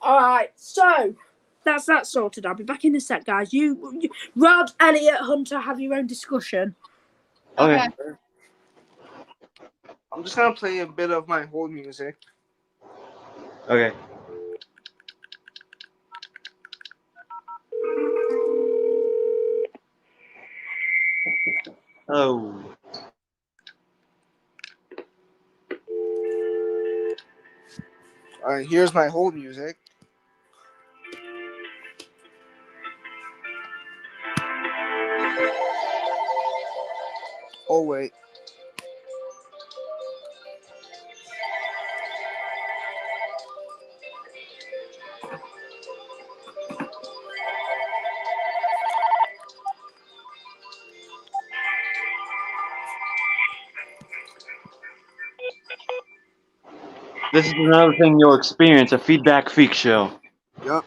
Speaker 3: All right, so that's that sorted. I'll be back in a sec, guys. You Rod, Elliot, Hunter, have your own discussion.
Speaker 7: Okay.
Speaker 8: I'm just gonna play a bit of my hold music.
Speaker 7: Okay. Oh.
Speaker 8: Alright, here's my hold music. Oh wait.
Speaker 7: This is another thing you'll experience, a feedback freak show.
Speaker 8: Yup.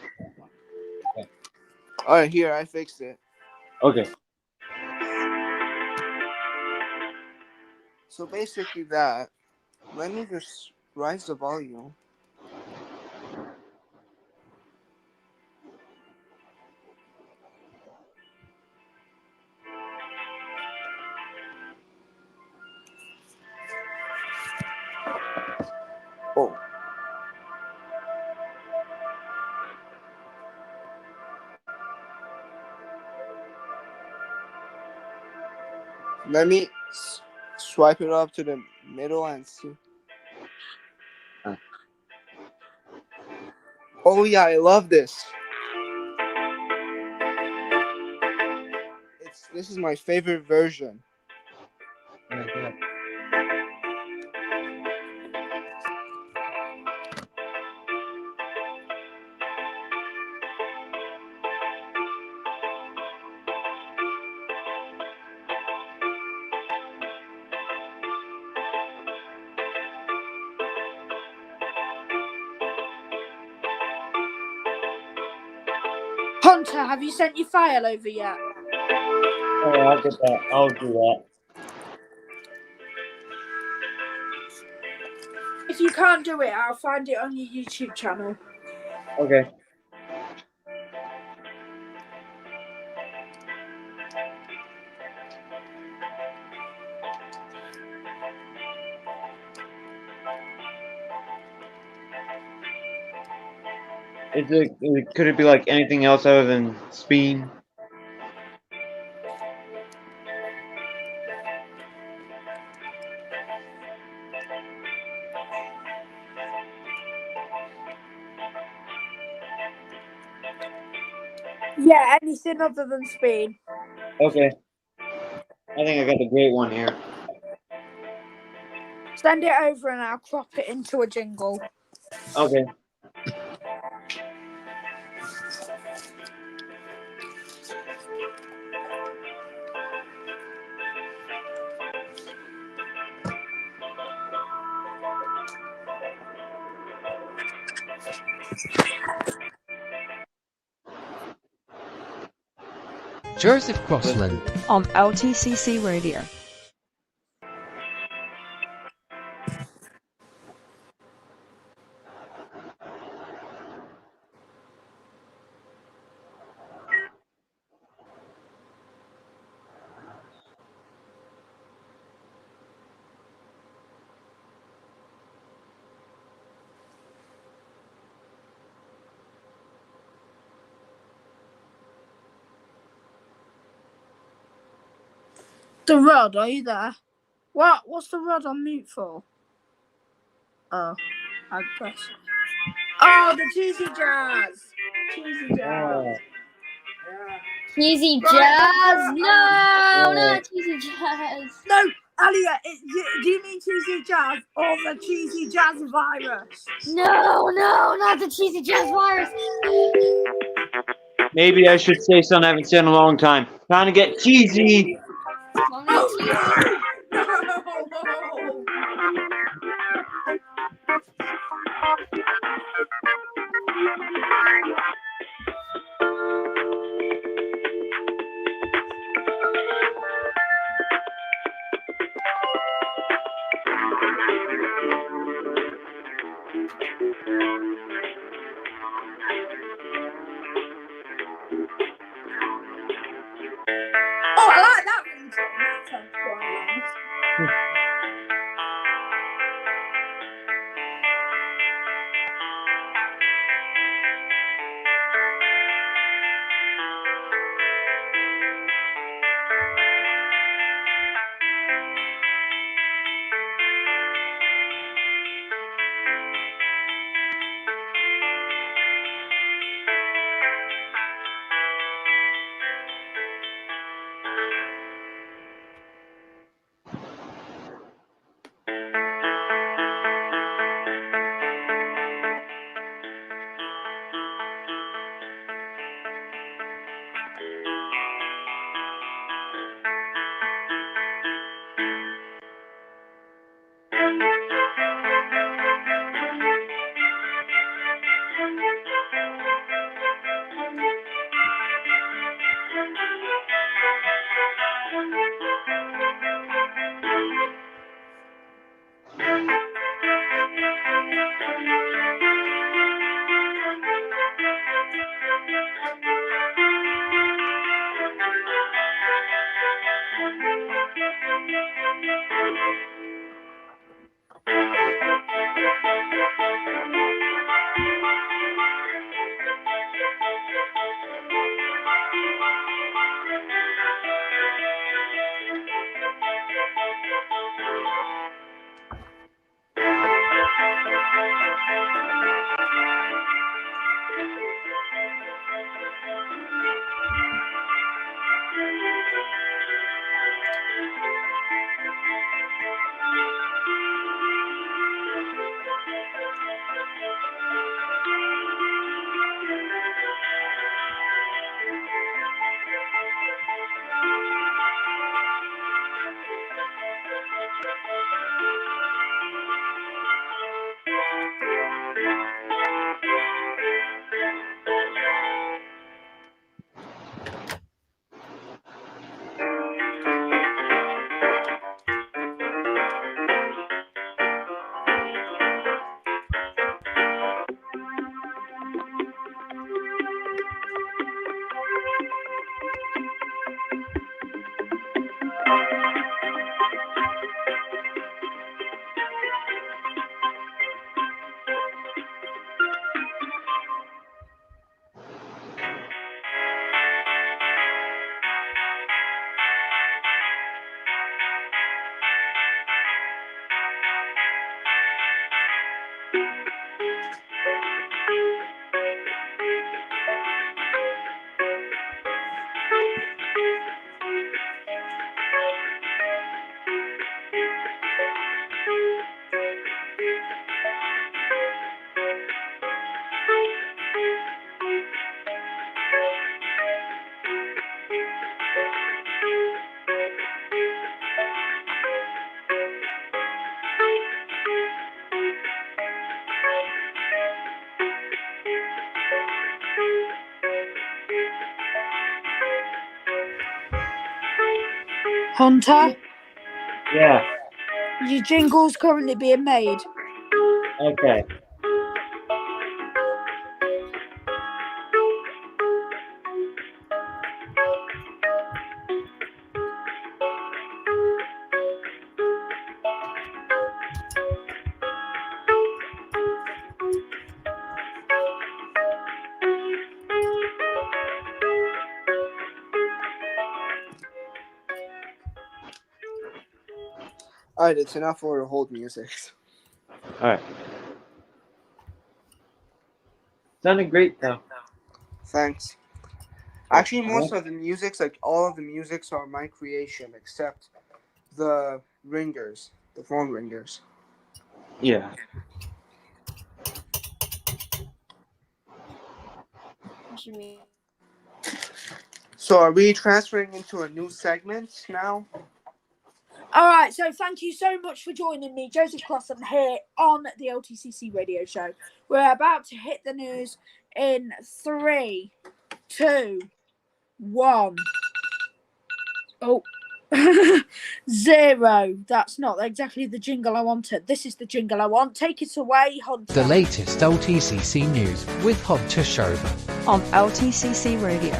Speaker 8: Alright, here, I fixed it.
Speaker 7: Okay.
Speaker 8: So basically that. Let me just rise the volume. Oh. Let me swipe it up to the middle and see. Oh yeah, I love this. This is my favorite version.
Speaker 7: Okay.
Speaker 3: Hunter, have you sent your file over yet?
Speaker 7: Oh, I'll get that. I'll do that.
Speaker 3: If you can't do it, I'll find it on your YouTube channel.
Speaker 7: Okay. Could it be like anything else other than Speen?
Speaker 3: Yeah, anything other than Spain.
Speaker 7: Okay. I think I got the great one here.
Speaker 3: Send it over and I'll crop it into a jingle.
Speaker 7: Okay.
Speaker 1: Joseph Crossland
Speaker 2: on LTCC Radio.
Speaker 3: The Rod, are you there? What's the Rod on mute for? Oh, I press. Oh, the cheesy jazz. Cheesy jazz. Yeah.
Speaker 4: Cheesy
Speaker 3: Right,
Speaker 4: jazz? No,
Speaker 7: Yeah.
Speaker 4: not cheesy jazz.
Speaker 3: No, Elliot, do you mean cheesy jazz or the cheesy jazz virus?
Speaker 4: No, not the cheesy jazz virus.
Speaker 7: Maybe I should say something I haven't said in a long time. Trying to get cheesy.
Speaker 3: Oh, no! Oh, I like that ringtone. That sounds quite nice. Hunter,
Speaker 7: Yeah.
Speaker 3: your jingle's currently being made.
Speaker 7: Okay.
Speaker 8: Alright, it's enough for hold music.
Speaker 7: Alright. Sounded great though.
Speaker 8: Thanks. Actually, most of the musics, like all of the musics, are my creation, except the ringers, the phone ringers.
Speaker 7: Yeah.
Speaker 4: What you mean?
Speaker 8: So, are we transferring into a new segment now?
Speaker 3: All right, so thank you so much for joining me, Joseph Clausen, here on the LTCC Radio Show. We're about to hit the news in 3, 2, 1. Oh, 0. That's not exactly the jingle I wanted. This is the jingle I want. Take it away, Hunter.
Speaker 1: The latest LTCC news with Hunter Shover
Speaker 2: on LTCC Radio.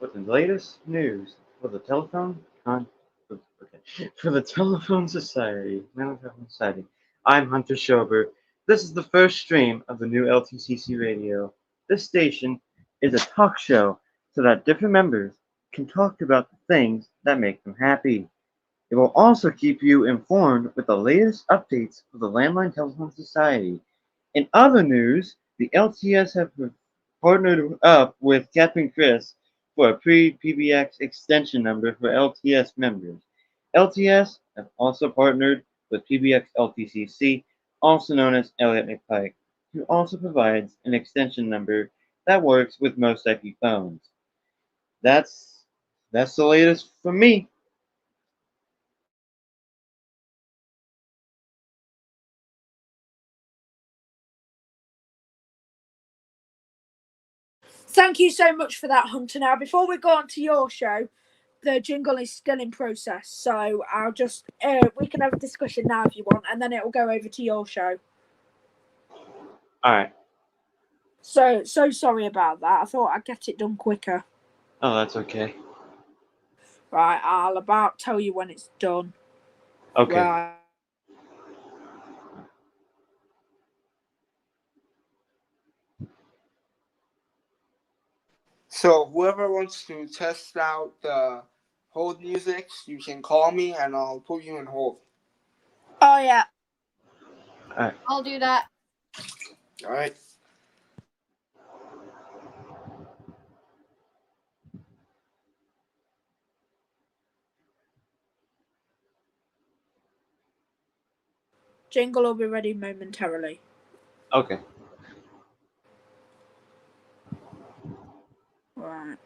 Speaker 7: With the latest news for the telephone society, Mental Telephone Society. I'm Hunter Shover. This is the first stream of the new LTCC Radio. This station is a talk show so that different members can talk about the things that make them happy. It will also keep you informed with the latest updates for the Landline Telephone Society. In other news, the LTS have partnered up with Captain Chris for a pre-PBX extension number for LTS members. LTS have also partnered with PBX LTCC, also known as Elliott McPike, who also provides an extension number that works with most IP phones. That's the latest from me.
Speaker 3: Thank you so much for that, Hunter. Now, before we go on to your show, the jingle is still in process, so I'll just we can have a discussion now if you want, and then it will go over to your show.
Speaker 7: All right.
Speaker 3: So sorry about that. I thought I'd get it done quicker.
Speaker 7: Oh, that's okay.
Speaker 3: Right, I'll about tell you when it's done.
Speaker 7: Okay.
Speaker 3: Right.
Speaker 8: So, whoever wants to test out the hold music, you can call me and I'll put you in hold.
Speaker 3: Oh, yeah.
Speaker 7: All right.
Speaker 4: I'll do that.
Speaker 8: All right.
Speaker 3: Jingle will be ready momentarily.
Speaker 7: Okay.
Speaker 3: Right.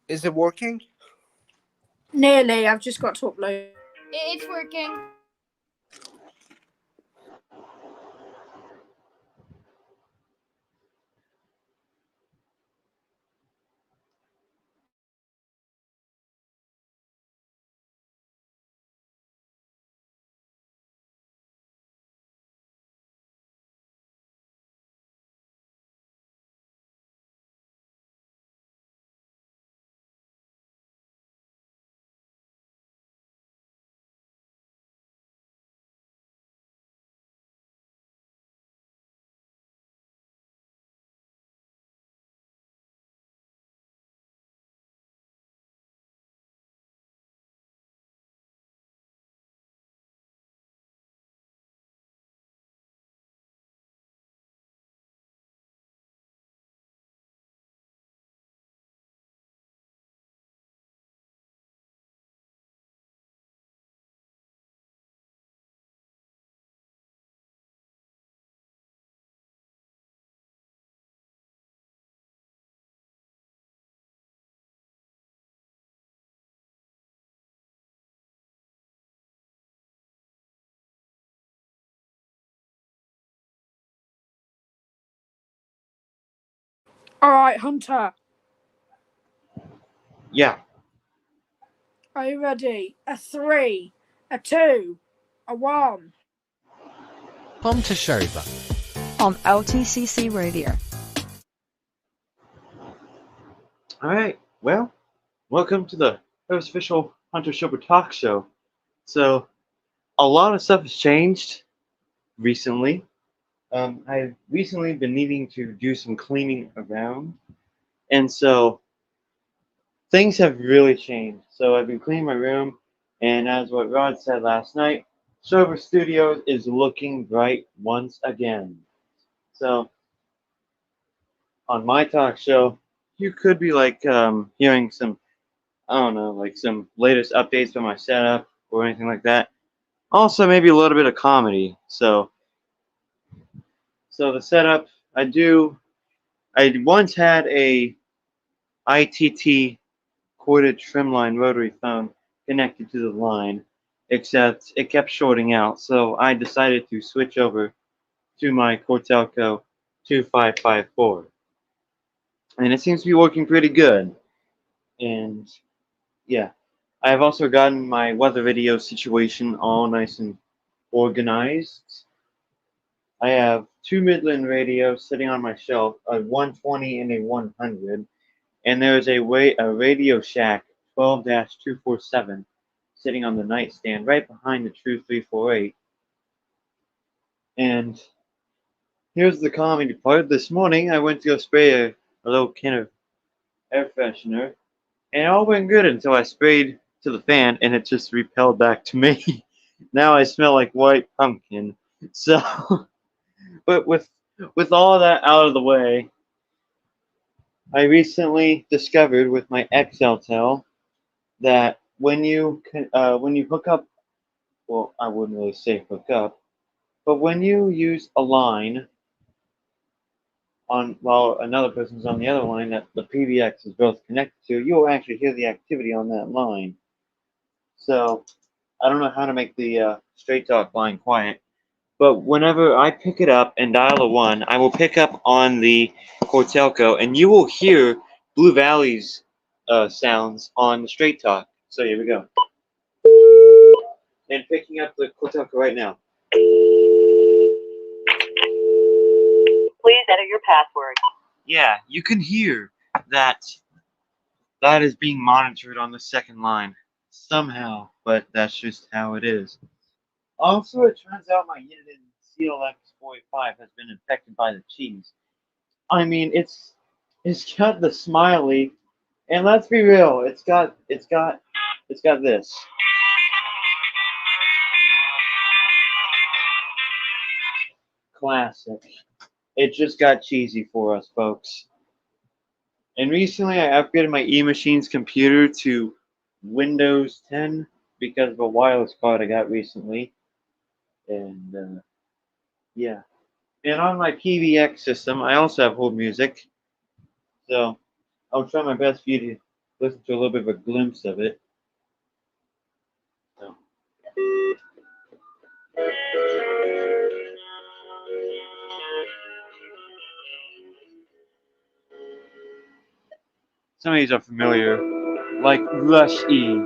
Speaker 8: Is it working?
Speaker 3: Nearly. I've just got to upload.
Speaker 4: It's working.
Speaker 3: Alright, Hunter.
Speaker 7: Yeah.
Speaker 3: Are you ready? A 3, a 2, a 1.
Speaker 1: Hunter Shober
Speaker 2: on LTCC Radio.
Speaker 7: Alright, well, welcome to the first official Hunter Shober talk show. So, a lot of stuff has changed recently. I've recently been needing to do some cleaning around, and so things have really changed. So I've been cleaning my room, and as what Rod said last night, Shober Studios is looking bright once again. So on my talk show, you could be like hearing some, I don't know, like some latest updates from my setup or anything like that. Also, maybe a little bit of comedy. So the setup I once had a ITT corded trimline rotary phone connected to the line, except it kept shorting out, so I decided to switch over to my Cortelco 2554. And it seems to be working pretty good. And yeah, I have also gotten my weather video situation all nice and organized. I have two Midland radios sitting on my shelf, a 120 and a 100, and there is a Radio Shack 12-247 sitting on the nightstand right behind the True 348. And here's the comedy part. This morning I went to go spray a little can of air freshener, and it all went good until I sprayed to the fan and it just repelled back to me. Now I smell like white pumpkin. So, but with all of that out of the way, I recently discovered with my XLTEL that when you hook up, well, I wouldn't really say hook up, but when you use a line on while another person's on the other line that the PBX is both connected to, you will actually hear the activity on that line. So I don't know how to make the straight talk line quiet, but whenever I pick it up and dial a 1, I will pick up on the Cortelco, and you will hear Blue Valley's sounds on the straight talk. So here we go. And picking up the Cortelco right now.
Speaker 6: Please enter your password.
Speaker 7: Yeah, you can hear that is being monitored on the second line somehow, but that's just how it is. Also, it turns out my Uniden CLX45 has been infected by the cheese. I mean, it's got the smiley, and let's be real, it's got this. Classic. It just got cheesy for us, folks. And recently, I upgraded my eMachine's computer to Windows 10 because of a wireless card I got recently. And yeah. And on my PBX system, I also have hold music. So I'll try my best for you to listen to a little bit of a glimpse of it. So. Some of these are familiar, like Rush E.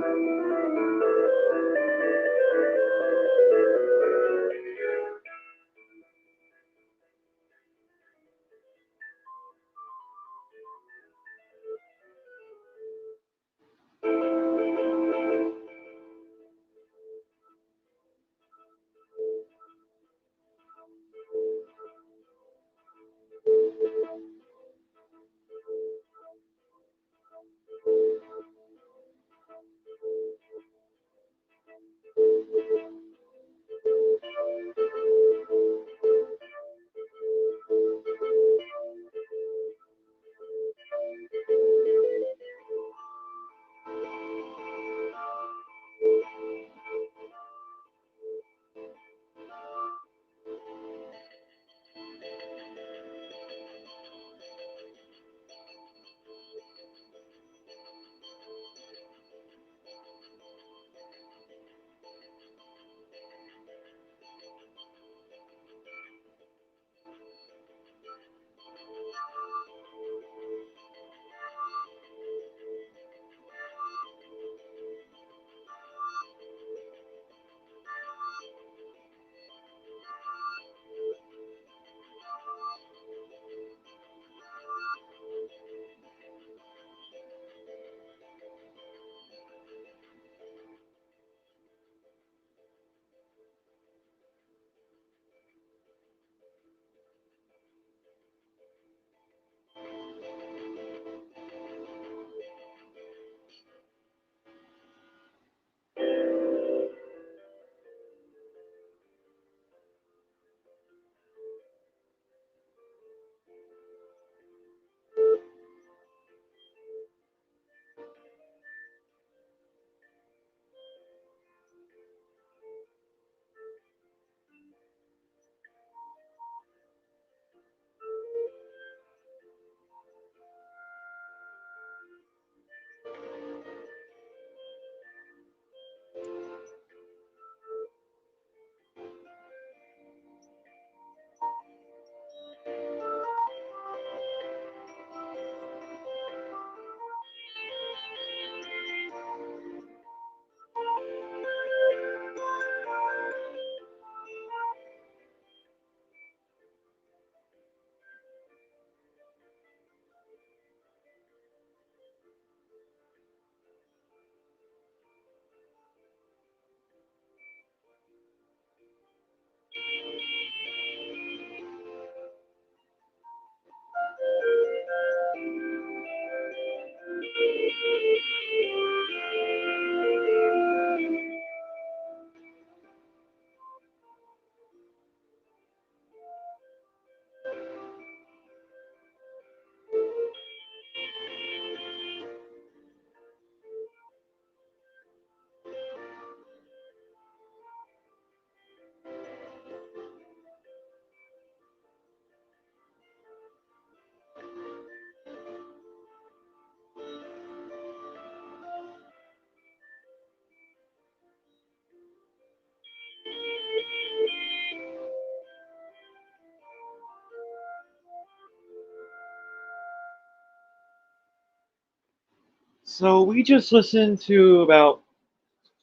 Speaker 7: So we just listened to about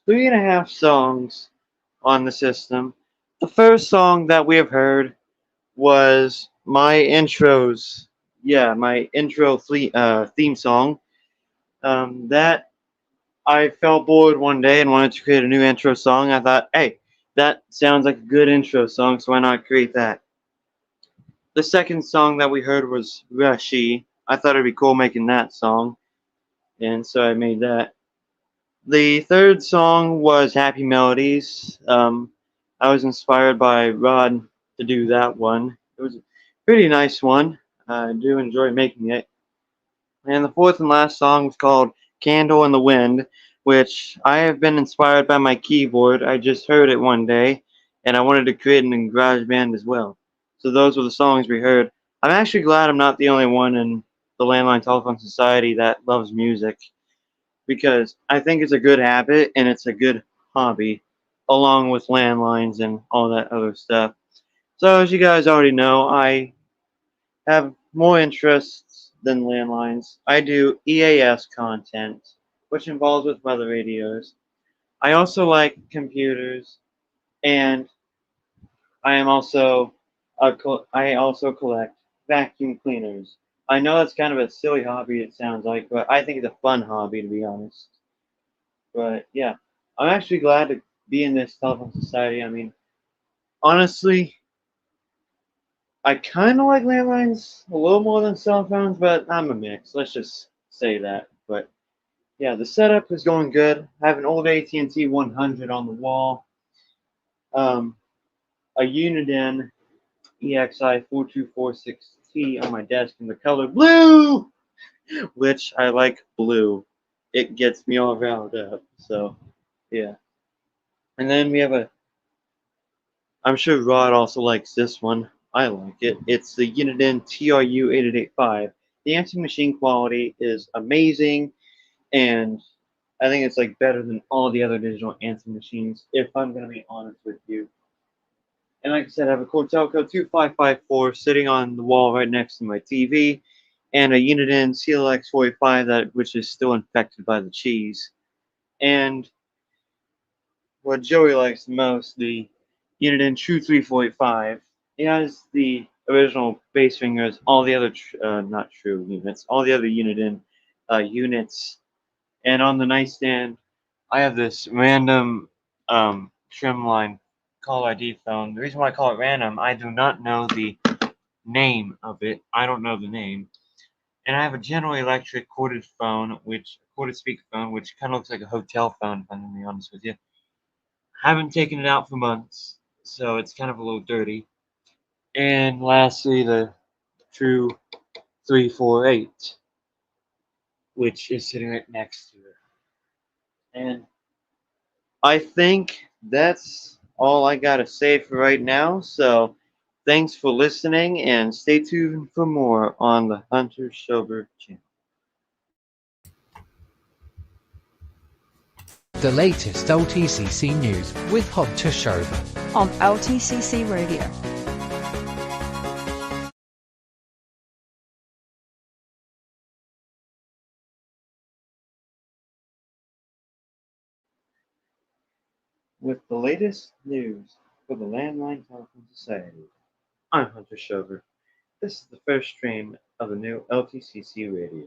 Speaker 7: 3.5 songs on the system. The first song that we have heard was my intro theme song. That I felt bored one day and wanted to create a new intro song. I thought, hey, that sounds like a good intro song, so why not create that? The second song that we heard was Rashi. I thought it'd be cool making that song, and so I made that. The third song was Happy Melodies. I was inspired by Rod to do that one. It was a pretty nice one. I do enjoy making it. And the fourth and last song was called Candle in the Wind, which I have been inspired by my keyboard. I just heard it one day, and I wanted to create it in GarageBand as well. So those were the songs we heard. I'm actually glad I'm not the only one in the Landline Telephone Society that loves music, because I think it's a good habit and it's a good hobby, along with landlines and all that other stuff. So as you guys already know, I have more interests than landlines. I do EAS content, which involves with weather radios. I also like computers, and I also collect vacuum cleaners. I know that's kind of a silly hobby, it sounds like, but I think it's a fun hobby, to be honest. But yeah, I'm actually glad to be in this telephone society. I mean, honestly, I kind of like landlines a little more than cell phones, but I'm a mix. Let's just say that. But yeah, the setup is going good. I have an old AT&T 100 on the wall, a Uniden EXI 4246T on my desk in the color blue, which I like blue. It gets me all riled up. So yeah, and then we have I'm sure Rod also likes this one. I like it. It's the Uniden TRU 8885. The answering machine quality is amazing, and I think it's like better than all the other digital answering machines, if I'm going to be honest with you. And like I said, I have a Cortelco 2554 sitting on the wall right next to my TV, and a Uniden CLX 45 which is still infected by the cheese. And what Joey likes the most, the Uniden True 345. It has the original base fingers, all the other, not true units, all the other Uniden units. And on the nightstand, I have this random trimline call ID phone. The reason why I call it random, I do not know the name of it. I don't know the name. And I have a General Electric corded speakerphone, which kind of looks like a hotel phone, if I'm going to be honest with you. Haven't taken it out for months, so it's kind of a little dirty. And lastly, the True 348, which is sitting right next to it. And I think that's all I gotta say for right now. So thanks for listening, and stay tuned for more on the Hunter Schober channel.
Speaker 1: The latest LTCC news with Hunter Schober
Speaker 2: on LTCC Radio.
Speaker 7: With the latest news for the Landline Telephone Society, I'm Hunter Schober. This is the first stream of the new LTCC Radio.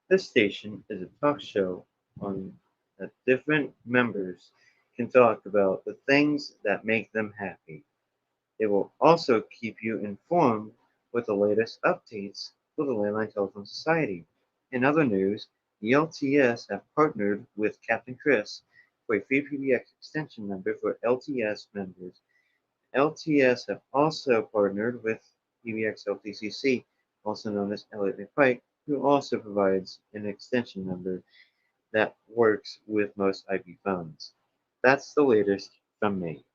Speaker 7: This station is a talk show on that different members can talk about the things that make them happy. It will also keep you informed with the latest updates for the Landline Telephone Society. In other news, the LTS have partnered with Captain Chris for a free PBX extension number for LTS members. LTS have also partnered with PBX LTCC, also known as Elliott McPike, who also provides an extension number that works with most IP phones. That's the latest from me.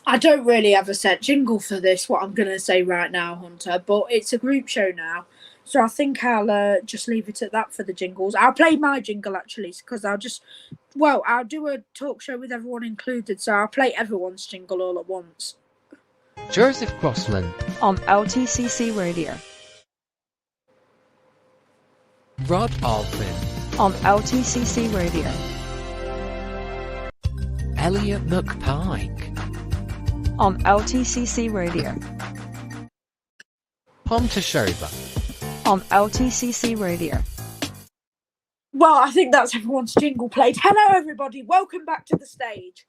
Speaker 3: I don't really have a set jingle for this, what I'm going to say right now, Hunter, but it's a group show now, so I think I'll just leave it at that for the jingles. I'll play my jingle, actually, because I'll do a talk show with everyone included, so I'll play everyone's jingle all at once.
Speaker 1: Joseph Crossland
Speaker 2: on LTCC Radio.
Speaker 1: Rod Alvin,
Speaker 2: on LTCC Radio.
Speaker 1: Elliot McPike,
Speaker 2: On LTCC Radio.
Speaker 1: Pontashoba,
Speaker 2: On LTCC Radio.
Speaker 3: Well, I think that's everyone's jingle played. Hello, everybody. Welcome back to the stage.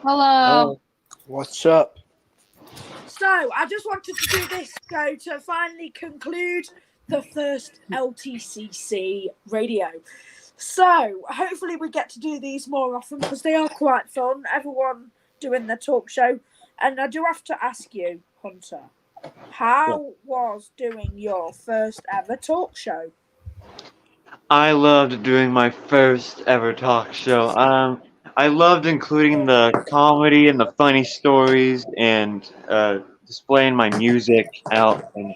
Speaker 4: Hello.
Speaker 8: What's up?
Speaker 3: So, I just wanted to do this show to finally conclude the first LTCC radio. So, hopefully we get to do these more often because they are quite fun. Everyone doing the talk show. And I do have to ask you, Hunter, how was doing your first ever talk show?
Speaker 7: I loved doing my first ever talk show. I loved including the comedy and the funny stories and displaying my music out and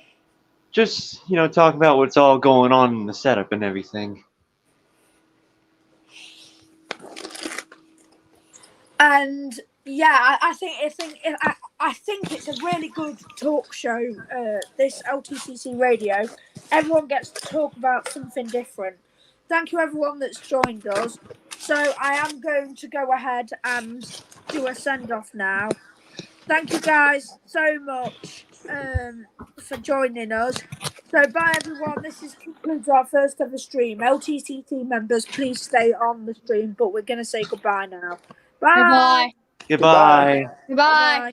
Speaker 7: just, talk about what's all going on in the setup and everything.
Speaker 3: And yeah, I think it's a really good talk show. This LTCC radio, everyone gets to talk about something different. Thank you, everyone that's joined us. So I am going to go ahead and do a send off now. Thank you guys so much for joining us. So bye everyone. This concludes our first ever stream. LTCC members, please stay on the stream, but we're going to say goodbye now. Bye.
Speaker 4: Goodbye.
Speaker 7: Goodbye.
Speaker 4: Goodbye.
Speaker 3: Bye.